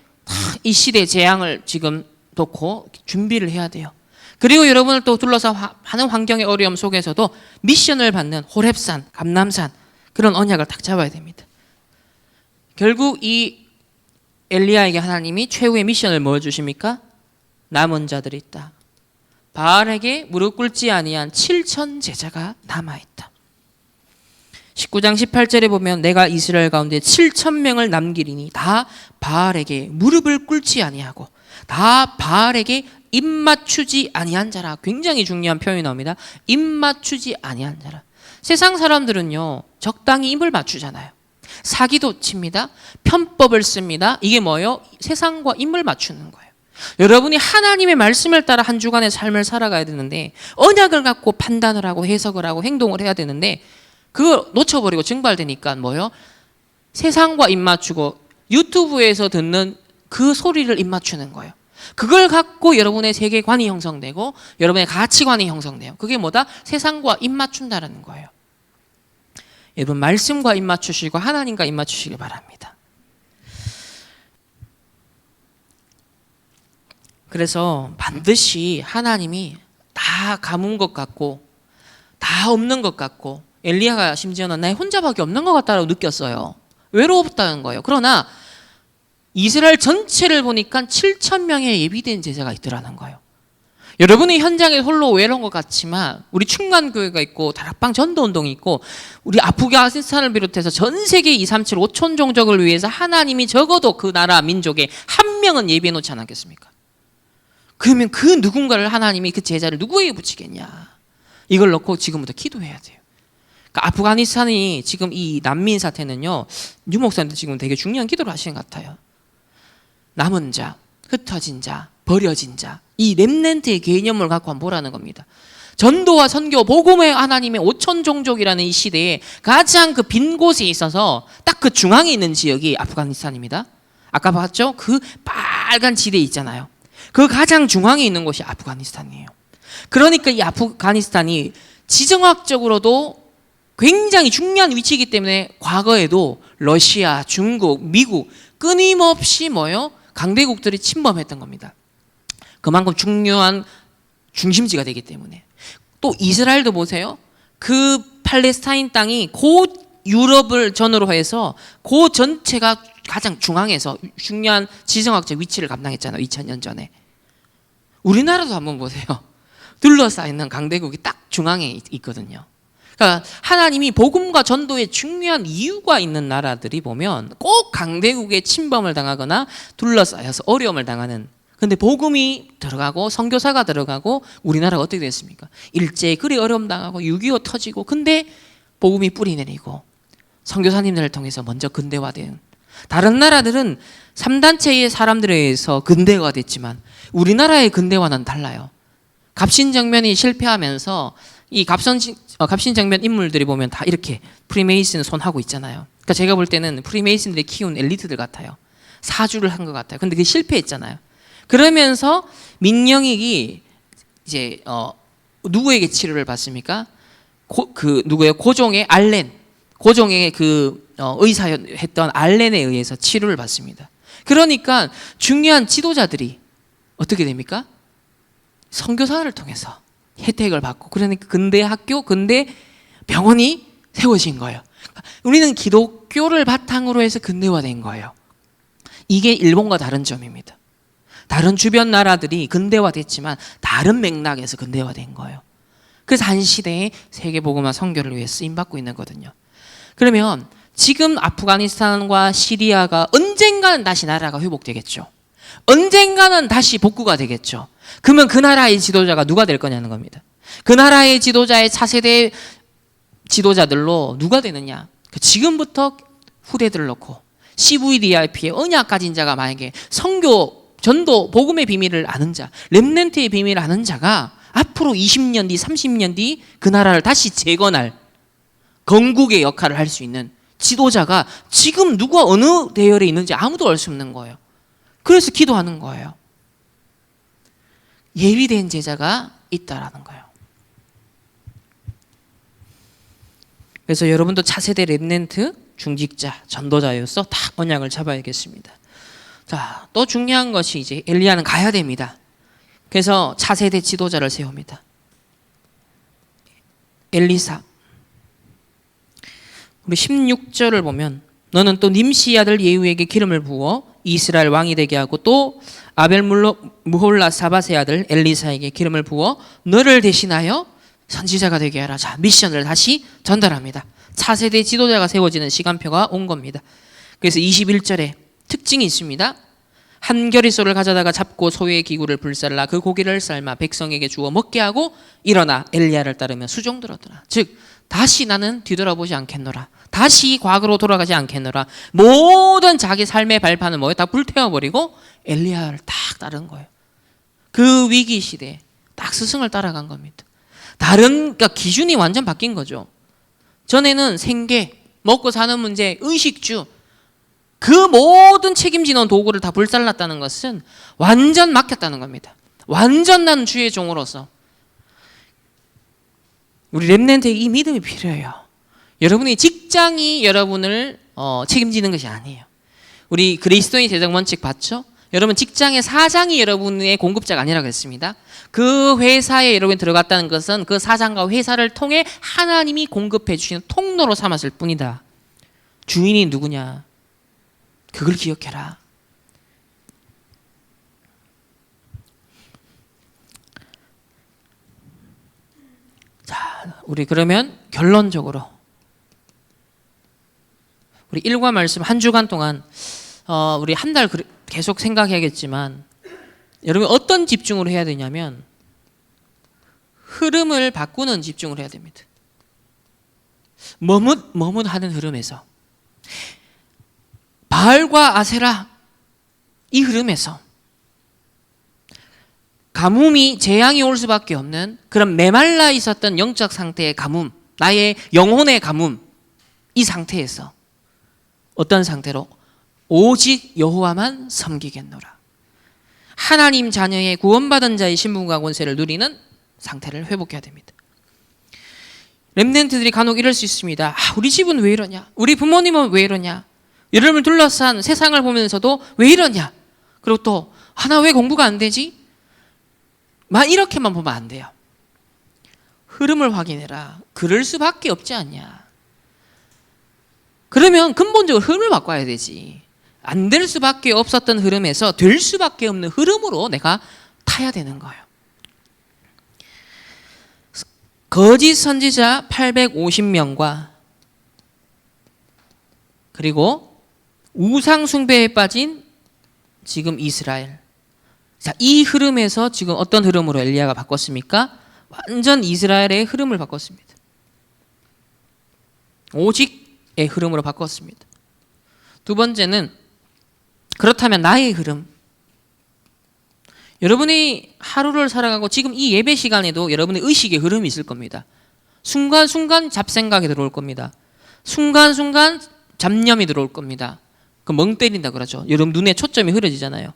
이 시대의 재앙을 지금 놓고 준비를 해야 돼요. 그리고 여러분을 또 둘러싸 많은 환경의 어려움 속에서도 미션을 받는 호렙산, 감람산 그런 언약을 딱 잡아야 됩니다. 결국 이 엘리야에게 하나님이 최후의 미션을 뭘 주십니까? 남은 자들이 있다. 바알에게 무릎 꿇지 아니한 7천 제자가 남아있다. 19장 18절에 보면 내가 이스라엘 가운데 7천 명을 남기리니 다 바알에게 무릎을 꿇지 아니하고 다 바알에게 입 맞추지 아니한 자라. 굉장히 중요한 표현이 나옵니다. 입 맞추지 아니한 자라. 세상 사람들은요 적당히 입을 맞추잖아요. 사기도 칩니다. 편법을 씁니다. 이게 뭐예요? 세상과 입을 맞추는 거예요. 여러분이 하나님의 말씀을 따라 한 주간의 삶을 살아가야 되는데 언약을 갖고 판단을 하고 해석을 하고 행동을 해야 되는데 그걸 놓쳐버리고 증발되니까 뭐예요? 세상과 입맞추고 유튜브에서 듣는 그 소리를 입맞추는 거예요. 그걸 갖고 여러분의 세계관이 형성되고 여러분의 가치관이 형성돼요. 그게 뭐다? 세상과 입맞춘다라는 거예요. 여러분 말씀과 입맞추시고 하나님과 입맞추시기 바랍니다. 그래서 반드시 하나님이 다 가문 것 같고 다 없는 것 같고 엘리야가 심지어는 나 혼자밖에 없는 것 같다고 느꼈어요. 외로웠다는 거예요. 그러나 이스라엘 전체를 보니까 7,000명의 예비된 제자가 있더라는 거예요. 여러분이 현장에 홀로 외로운 것 같지만 우리 충만교회가 있고 다락방 전도운동이 있고 우리 아프가니스탄을 비롯해서 전 세계 237 5천 종족을 위해서 하나님이 적어도 그 나라 민족에 한 명은 예비해 놓지 않았겠습니까? 그러면 그 누군가를 하나님이 그 제자를 누구에게 붙이겠냐? 이걸 놓고 지금부터 기도해야 돼요. 그러니까 아프가니스탄이 지금 이 난민 사태는요, 유 목사님도 지금 되게 중요한 기도를 하시는 것 같아요. 남은 자, 흩어진 자, 버려진 자, 이 렘넌트의 개념을 갖고 한번 보라는 겁니다. 전도와 선교, 복음의 하나님의 5천 종족이라는 이 시대에 가장 그 빈 곳에 있어서 딱 그 중앙에 있는 지역이 아프가니스탄입니다. 아까 봤죠? 그 빨간 지대 있잖아요. 그 가장 중앙에 있는 곳이 아프가니스탄이에요. 그러니까 이 아프가니스탄이 지정학적으로도 굉장히 중요한 위치이기 때문에 과거에도 러시아, 중국, 미국 끊임없이 뭐요? 강대국들이 침범했던 겁니다. 그만큼 중요한 중심지가 되기 때문에. 또 이스라엘도 보세요. 그 팔레스타인 땅이 곧 유럽을 전후로 해서 그 전체가 가장 중앙에서 중요한 지정학적 위치를 감당했잖아요. 2000년 전에. 우리나라도 한번 보세요. 둘러싸이는 강대국이 딱 중앙에 있거든요. 그러니까 하나님이 복음과 전도에 중요한 이유가 있는 나라들이 보면 꼭 강대국의 침범을 당하거나 둘러싸여서 어려움을 당하는. 근데 복음이 들어가고 선교사가 들어가고 우리나라가 어떻게 됐습니까? 일제에 그리 어려움 당하고 6.25 터지고 근데 복음이 뿌리 내리고 선교사님들을 통해서 먼저 근대화된. 다른 나라들은 3단체의 사람들에 의해서 근대화됐지만 우리나라의 근대화는 달라요. 갑신정면이 실패하면서 이 갑신정면 인물들이 보면 다 이렇게 프리메이슨 손하고 있잖아요. 그러니까 제가 볼 때는 프리메이슨들이 키운 엘리트들 같아요. 사주를 한 것 같아요. 근데 그게 실패했잖아요. 그러면서 민영익이 이제 누구에게 치료를 받습니까? 누구예요? 고종의 알렌. 고종의 의사였던 알렌에 의해서 치료를 받습니다. 그러니까 중요한 지도자들이 어떻게 됩니까? 선교사를 통해서 혜택을 받고 그러니까 근대 학교, 근대 병원이 세워진 거예요. 우리는 기독교를 바탕으로 해서 근대화된 거예요. 이게 일본과 다른 점입니다. 다른 주변 나라들이 근대화됐지만 다른 맥락에서 근대화된 거예요. 그래서 한 시대에 세계복음화 선교를 위해 쓰임받고 있는 거거든요. 그러면 지금 아프가니스탄과 시리아가 언젠가는 다시 나라가 회복되겠죠. 언젠가는 다시 복구가 되겠죠. 그러면 그 나라의 지도자가 누가 될 거냐는 겁니다. 그 나라의 지도자의 차세대 지도자들로 누가 되느냐. 지금부터 후대들을 놓고 CVDIP의 언약 가진 자가 만약에 선교, 전도, 복음의 비밀을 아는 자, 렘넌트의 비밀을 아는 자가 앞으로 20년 뒤, 30년 뒤 그 나라를 다시 재건할 건국의 역할을 할 수 있는 지도자가 지금 누가 어느 대열에 있는지 아무도 알 수 없는 거예요. 그래서 기도하는 거예요. 예비된 제자가 있다라는 거예요. 그래서 여러분도 차세대 렘넌트, 중직자, 전도자로서 다 언약을 잡아야겠습니다. 자, 또 중요한 것이 이제 엘리야는 가야 됩니다. 그래서 차세대 지도자를 세웁니다. 엘리사. 우리 16절을 보면 너는 또 님시 아들 예후에게 기름을 부어 이스라엘 왕이 되게 하고 또 무홀라 사밧의 아들 엘리사에게 기름을 부어 너를 대신하여 선지자가 되게 하라. 자, 미션을 다시 전달합니다. 차세대 지도자가 세워지는 시간표가 온 겁니다. 그래서 21절에 특징이 있습니다. 한 겨리소를 가져다가 잡고 소의 기구를 불살라 그 고기를 삶아 백성에게 주어 먹게 하고 일어나 엘리야를 따르며 수종들었더라. 즉 다시 나는 뒤돌아보지 않겠노라. 다시 과거로 돌아가지 않겠노라. 모든 자기 삶의 발판을 다 불태워버리고 엘리야를 딱 따른 거예요. 그 위기 시대에 딱 스승을 따라간 겁니다. 그러니까 기준이 완전 바뀐 거죠. 전에는 생계, 먹고 사는 문제, 의식주 그 모든 책임지는 도구를 다 불살랐다는 것은 완전 맡겼다는 겁니다. 완전 난 주의 종으로서. 우리 렘넌트에게 이 믿음이 필요해요. 여러분의 직장이 여러분을 책임지는 것이 아니에요. 우리 그리스도인 대적 원칙 봤죠? 여러분 직장의 사장이 여러분의 공급자가 아니라 그랬습니다. 그 회사에 여러분이 들어갔다는 것은 그 사장과 회사를 통해 하나님이 공급해 주시는 통로로 삼았을 뿐이다. 주인이 누구냐? 그걸 기억해라. 자, 우리 그러면 결론적으로 우리 일과 말씀 한 주간 동안 우리 한 달 계속 생각해야겠지만 여러분 어떤 집중을 해야 되냐면 흐름을 바꾸는 집중을 해야 됩니다. 머뭇하는 흐름에서 바알과 아세라 이 흐름에서 가뭄이 재앙이 올 수밖에 없는 그런 메말라 있었던 영적 상태의 가뭄, 나의 영혼의 가뭄, 이 상태에서 어떤 상태로 오직 여호와만 섬기겠노라. 하나님 자녀의 구원받은 자의 신분과 권세를 누리는 상태를 회복해야 됩니다. 렘넌트들이 간혹 이럴 수 있습니다. 우리 집은 왜 이러냐? 우리 부모님은 왜 이러냐? 여러분을 둘러싼 세상을 보면서도 왜 이러냐? 그리고 또 나 왜 공부가 안 되지? 이렇게만 보면 안 돼요. 흐름을 확인해라. 그럴 수밖에 없지 않냐? 그러면 근본적으로 흐름을 바꿔야 되지. 안 될 수밖에 없었던 흐름에서 될 수밖에 없는 흐름으로 내가 타야 되는 거예요. 거짓 선지자 850명과 그리고 우상 숭배에 빠진 지금 이스라엘. 자, 이 흐름에서 지금 어떤 흐름으로 엘리야가 바꿨습니까? 완전 이스라엘의 흐름을 바꿨습니다. 오직의 흐름으로 바꿨습니다. 두 번째는 그렇다면 나의 흐름. 여러분이 하루를 살아가고 지금 이 예배 시간에도 여러분의 의식의 흐름이 있을 겁니다. 순간순간 잡생각이 들어올 겁니다. 순간순간 잡념이 들어올 겁니다. 그 멍 때린다 그러죠. 여러분 눈에 초점이 흐려지잖아요.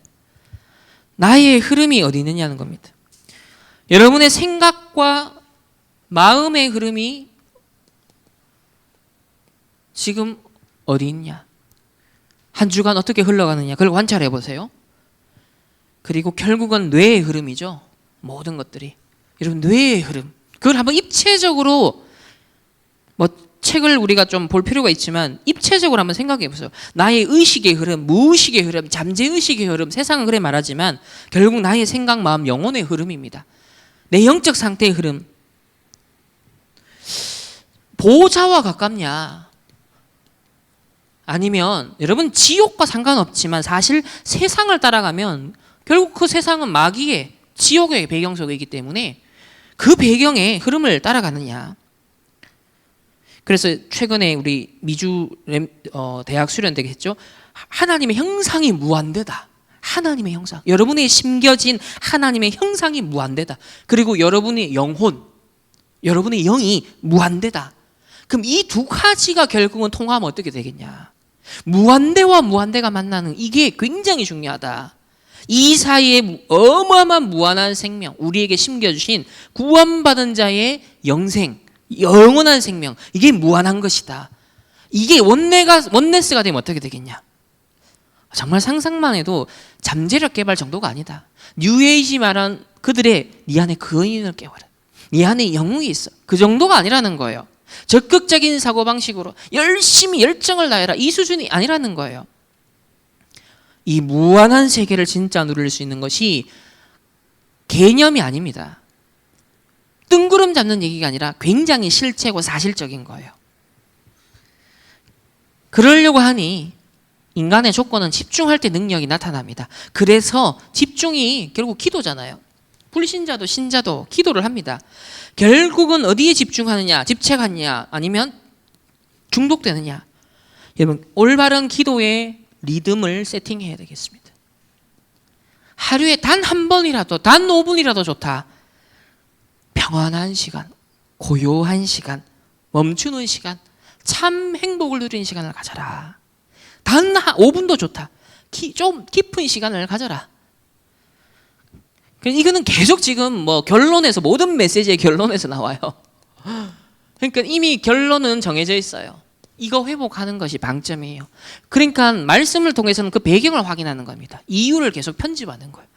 나의 흐름이 어디 있느냐는 겁니다. 여러분의 생각과 마음의 흐름이 지금 어디 있냐? 한 주간 어떻게 흘러가느냐? 그걸 관찰해 보세요. 그리고 결국은 뇌의 흐름이죠. 모든 것들이. 여러분 뇌의 흐름. 그걸 한번 입체적으로 책을 우리가 좀 볼 필요가 있지만 입체적으로 한번 생각해 보세요. 나의 의식의 흐름, 무의식의 흐름, 잠재의식의 흐름, 세상은 그래 말하지만 결국 나의 생각, 마음, 영혼의 흐름입니다. 내 영적 상태의 흐름. 보호자와 가깝냐? 아니면 여러분 지옥과 상관없지만 사실 세상을 따라가면 결국 그 세상은 마귀의 지옥의 배경 속에 있기 때문에 그 배경의 흐름을 따라가느냐. 그래서 최근에 우리 미주 대학 수련대가 했죠. 하나님의 형상이 무한대다. 하나님의 형상. 여러분의 심겨진 하나님의 형상이 무한대다. 그리고 여러분의 영혼, 여러분의 영이 무한대다. 그럼 이 두 가지가 결국은 통하면 어떻게 되겠냐. 무한대와 무한대가 만나는 이게 굉장히 중요하다. 이 사이에 어마어마한 무한한 생명, 우리에게 심겨주신 구원받은 자의 영생, 영원한 생명, 이게 무한한 것이다. 이게 원네스가 되면 어떻게 되겠냐. 정말 상상만 해도 잠재력 개발 정도가 아니다. 뉴에이지 말한 그들의 네 안에 근원을 깨워라. 네 안에 영웅이 있어. 그 정도가 아니라는 거예요. 적극적인 사고방식으로 열심히 열정을 다해라. 이 수준이 아니라는 거예요. 이 무한한 세계를 진짜 누릴 수 있는 것이 개념이 아닙니다. 뜬구름 잡는 얘기가 아니라 굉장히 실체고 사실적인 거예요. 그러려고 하니 인간의 조건은 집중할 때 능력이 나타납니다. 그래서 집중이 결국 기도잖아요. 불신자도 신자도 기도를 합니다. 결국은 어디에 집중하느냐, 집착하느냐, 아니면 중독되느냐. 여러분 올바른 기도의 리듬을 세팅해야 되겠습니다. 하루에 단 한 번이라도, 단 5분이라도 좋다. 평안한 시간, 고요한 시간, 멈추는 시간, 참 행복을 누리는 시간을 가져라. 단 5분도 좋다. 좀 깊은 시간을 가져라. 이거는 계속 지금 뭐 결론에서, 모든 메시지의 결론에서 나와요. 그러니까 이미 결론은 정해져 있어요. 이거 회복하는 것이 방점이에요. 그러니까 말씀을 통해서는 그 배경을 확인하는 겁니다. 이유를 계속 편집하는 거예요.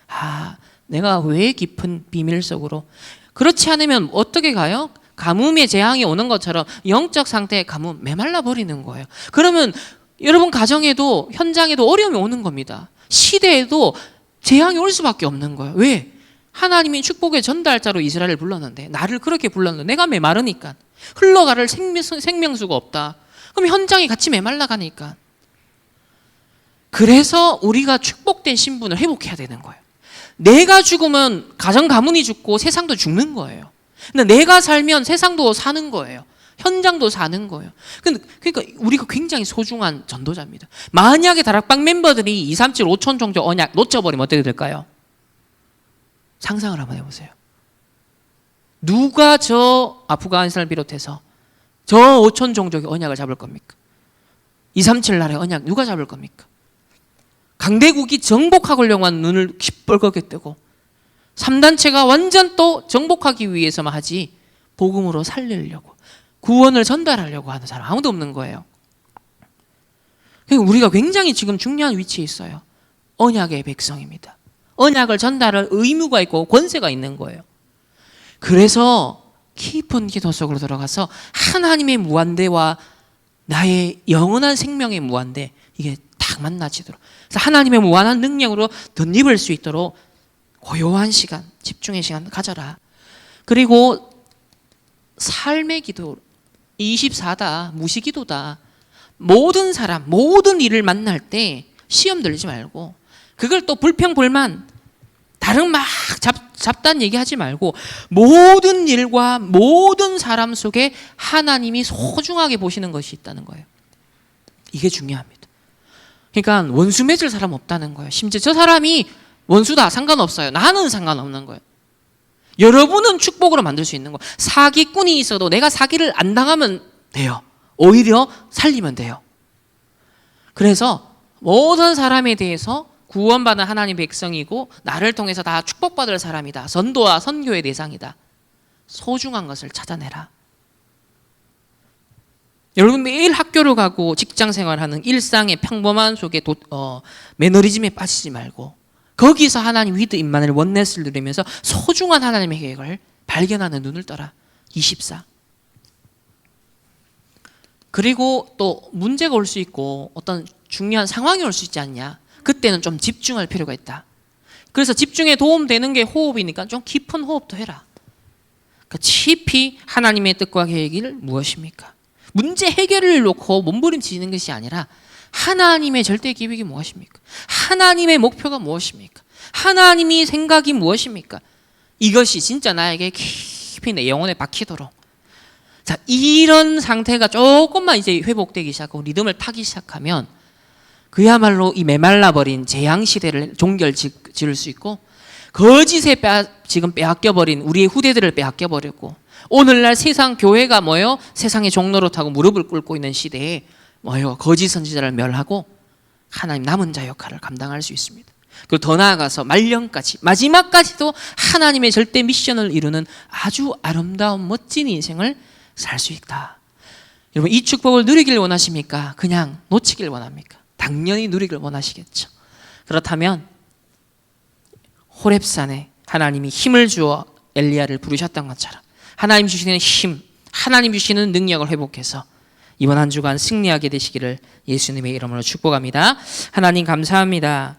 내가 왜 깊은 비밀 속으로. 그렇지 않으면 어떻게 가요? 가뭄의 재앙이 오는 것처럼 영적 상태의 가뭄, 메말라 버리는 거예요. 그러면 여러분 가정에도, 현장에도 어려움이 오는 겁니다. 시대에도 재앙이 올 수밖에 없는 거예요. 왜? 하나님이 축복의 전달자로 이스라엘을 불렀는데, 나를 그렇게 불렀는데 내가 메마르니까, 흘러갈 생명수가 없다. 그럼 현장이 같이 메말라 가니까. 그래서 우리가 축복된 신분을 회복해야 되는 거예요. 내가 죽으면 가정 가문이 죽고 세상도 죽는 거예요. 근데 내가 살면 세상도 사는 거예요. 현장도 사는 거예요. 그러니까 우리가 굉장히 소중한 전도자입니다. 만약에 다락방 멤버들이 237 5천 종족 언약 놓쳐버리면 어떻게 될까요? 상상을 한번 해보세요. 누가 저 아프가니스탄을 비롯해서 저 5천 종족의 언약을 잡을 겁니까? 237 나라의 언약 누가 잡을 겁니까? 강대국이 정복하려고 한 눈을 시뻘겋게 뜨고, 3단체가 완전 또 정복하기 위해서만 하지 복음으로 살리려고, 구원을 전달하려고 하는 사람 아무도 없는 거예요. 그러니까 우리가 굉장히 지금 중요한 위치에 있어요. 언약의 백성입니다. 언약을 전달할 의무가 있고 권세가 있는 거예요. 그래서 깊은 기도 속으로 들어가서 하나님의 무한대와 나의 영원한 생명의 무한대, 이게 딱 만나지도록, 그래서 하나님의 무한한 능력으로 덧입을 수 있도록 고요한 시간, 집중의 시간 가져라. 그리고 삶의 기도, 24다, 무시기도다. 모든 사람, 모든 일을 만날 때 시험 들지 말고, 그걸 또 불평불만, 다른 막 잡다한 얘기하지 말고, 모든 일과 모든 사람 속에 하나님이 소중하게 보시는 것이 있다는 거예요. 이게 중요합니다. 그러니까 원수 맺을 사람 없다는 거예요. 심지어 저 사람이 원수다, 상관없어요. 나는 상관없는 거예요. 여러분은 축복으로 만들 수 있는 거예요. 사기꾼이 있어도 내가 사기를 안 당하면 돼요. 오히려 살리면 돼요. 그래서 모든 사람에 대해서 구원받은 하나님 백성이고, 나를 통해서 다 축복받을 사람이다, 전도와 선교의 대상이다, 소중한 것을 찾아내라. 여러분 매일 학교를 가고 직장 생활하는 일상의 평범한 속에 매너리즘에 빠지지 말고, 거기서 하나님 위드 임마누엘 원네스를 누리면서 소중한 하나님의 계획을 발견하는 눈을 떠라. 24. 그리고 또 문제가 올 수 있고 어떤 중요한 상황이 올 수 있지 않냐, 그때는 좀 집중할 필요가 있다. 그래서 집중에 도움되는 게 호흡이니까 좀 깊은 호흡도 해라. 그러니까 깊이 하나님의 뜻과 계획이 무엇입니까? 문제 해결을 놓고 몸부림치는 것이 아니라 하나님의 절대 계획이 무엇입니까? 하나님의 목표가 무엇입니까? 하나님이 생각이 무엇입니까? 이것이 진짜 나에게 깊이 내 영혼에 박히도록. 자, 이런 상태가 조금만 이제 회복되기 시작하고 리듬을 타기 시작하면 그야말로 이 메말라버린 재앙시대를 종결 지을 수 있고, 거짓에 지금 빼앗겨버린 우리의 후대들을 빼앗겨버렸고, 오늘날 세상 교회가 뭐예요? 세상의 종로로 타고 무릎을 꿇고 있는 시대에 뭐예요? 거짓 선지자를 멸하고 하나님 남은 자 역할을 감당할 수 있습니다. 그리고 더 나아가서 말년까지, 마지막까지도 하나님의 절대 미션을 이루는 아주 아름다운 멋진 인생을 살 수 있다. 여러분 이 축복을 누리길 원하십니까? 그냥 놓치길 원합니까? 당연히 누리길 원하시겠죠. 그렇다면 호렙산에 하나님이 힘을 주어 엘리야를 부르셨던 것처럼 하나님 주시는 힘, 하나님 주시는 능력을 회복해서 이번 한 주간 승리하게 되시기를 예수님의 이름으로 축복합니다. 하나님 감사합니다.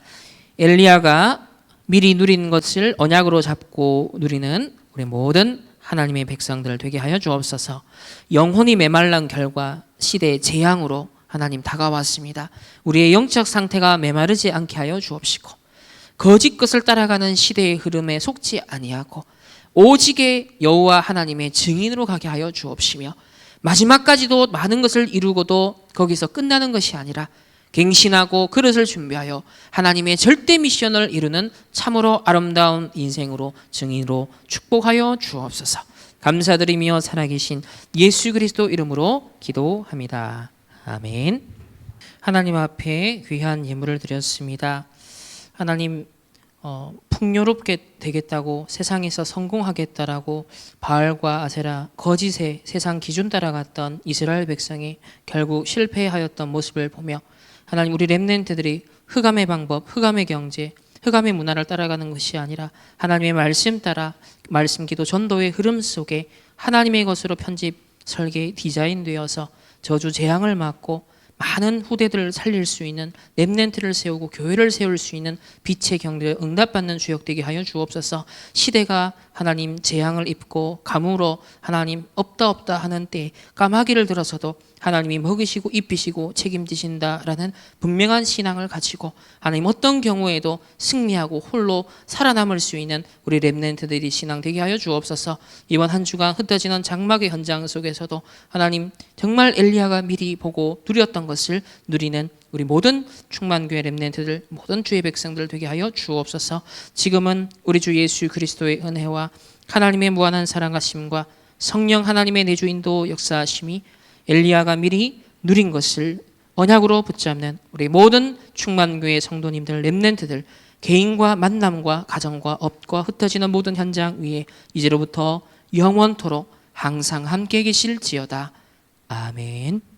엘리야가 미리 누린 것을 언약으로 잡고 누리는 우리 모든 하나님의 백성들 되게 하여 주옵소서. 영혼이 메말란 결과 시대의 재앙으로 하나님 다가왔습니다. 우리의 영적 상태가 메마르지 않게 하여 주옵시고, 거짓 것을 따라가는 시대의 흐름에 속지 아니하고 오직의 여호와 하나님의 증인으로 가게 하여 주옵시며, 마지막까지도 많은 것을 이루고도 거기서 끝나는 것이 아니라 갱신하고 그릇을 준비하여 하나님의 절대 미션을 이루는 참으로 아름다운 인생으로 증인으로 축복하여 주옵소서. 감사드리며 살아계신 예수 그리스도 이름으로 기도합니다. 아멘. 하나님 앞에 귀한 예물을 드렸습니다. 하나님 풍요롭게 되겠다고 세상에서 성공하겠다라고 바알과 아세라 거짓의 세상 기준 따라갔던 이스라엘 백성이 결국 실패하였던 모습을 보며 하나님 우리 렘넌트들이 흑암의 방법, 흑암의 경제, 흑암의 문화를 따라가는 것이 아니라 하나님의 말씀 따라 말씀 기도 전도의 흐름 속에 하나님의 것으로 편집, 설계, 디자인되어서 저주 재앙을 막고 많은 후대들을 살릴 수 있는 렘넌트를 세우고 교회를 세울 수 있는 빛의 경제에 응답받는 주역 되게 하여 주옵소서. 시대가 하나님 재앙을 입고 가물어 하나님 없다 하는 때에 까마귀를 들어서도 하나님이 먹이시고 입히시고 책임지신다라는 분명한 신앙을 가지고 하나님 어떤 경우에도 승리하고 홀로 살아남을 수 있는 우리 렘넌트들이 신앙 되게 하여 주옵소서. 이번 한 주간 흩어지는 장막의 현장 속에서도 하나님 정말 엘리야가 미리 보고 누렸던 것을 누리는 우리 모든 충만교회 렘넌트들 모든 주의 백성들 되게 하여 주옵소서. 지금은 우리 주 예수 그리스도의 은혜와 하나님의 무한한 사랑하심과 성령 하나님의 내주 인도 역사하심이 엘리야가 미리 누린 것을 언약으로 붙잡는 우리 모든 충만교회 성도님들 렘넌트들 개인과 만남과 가정과 업과 흩어지는 모든 현장 위에 이제로부터 영원토록 항상 함께 계실지어다. 아멘.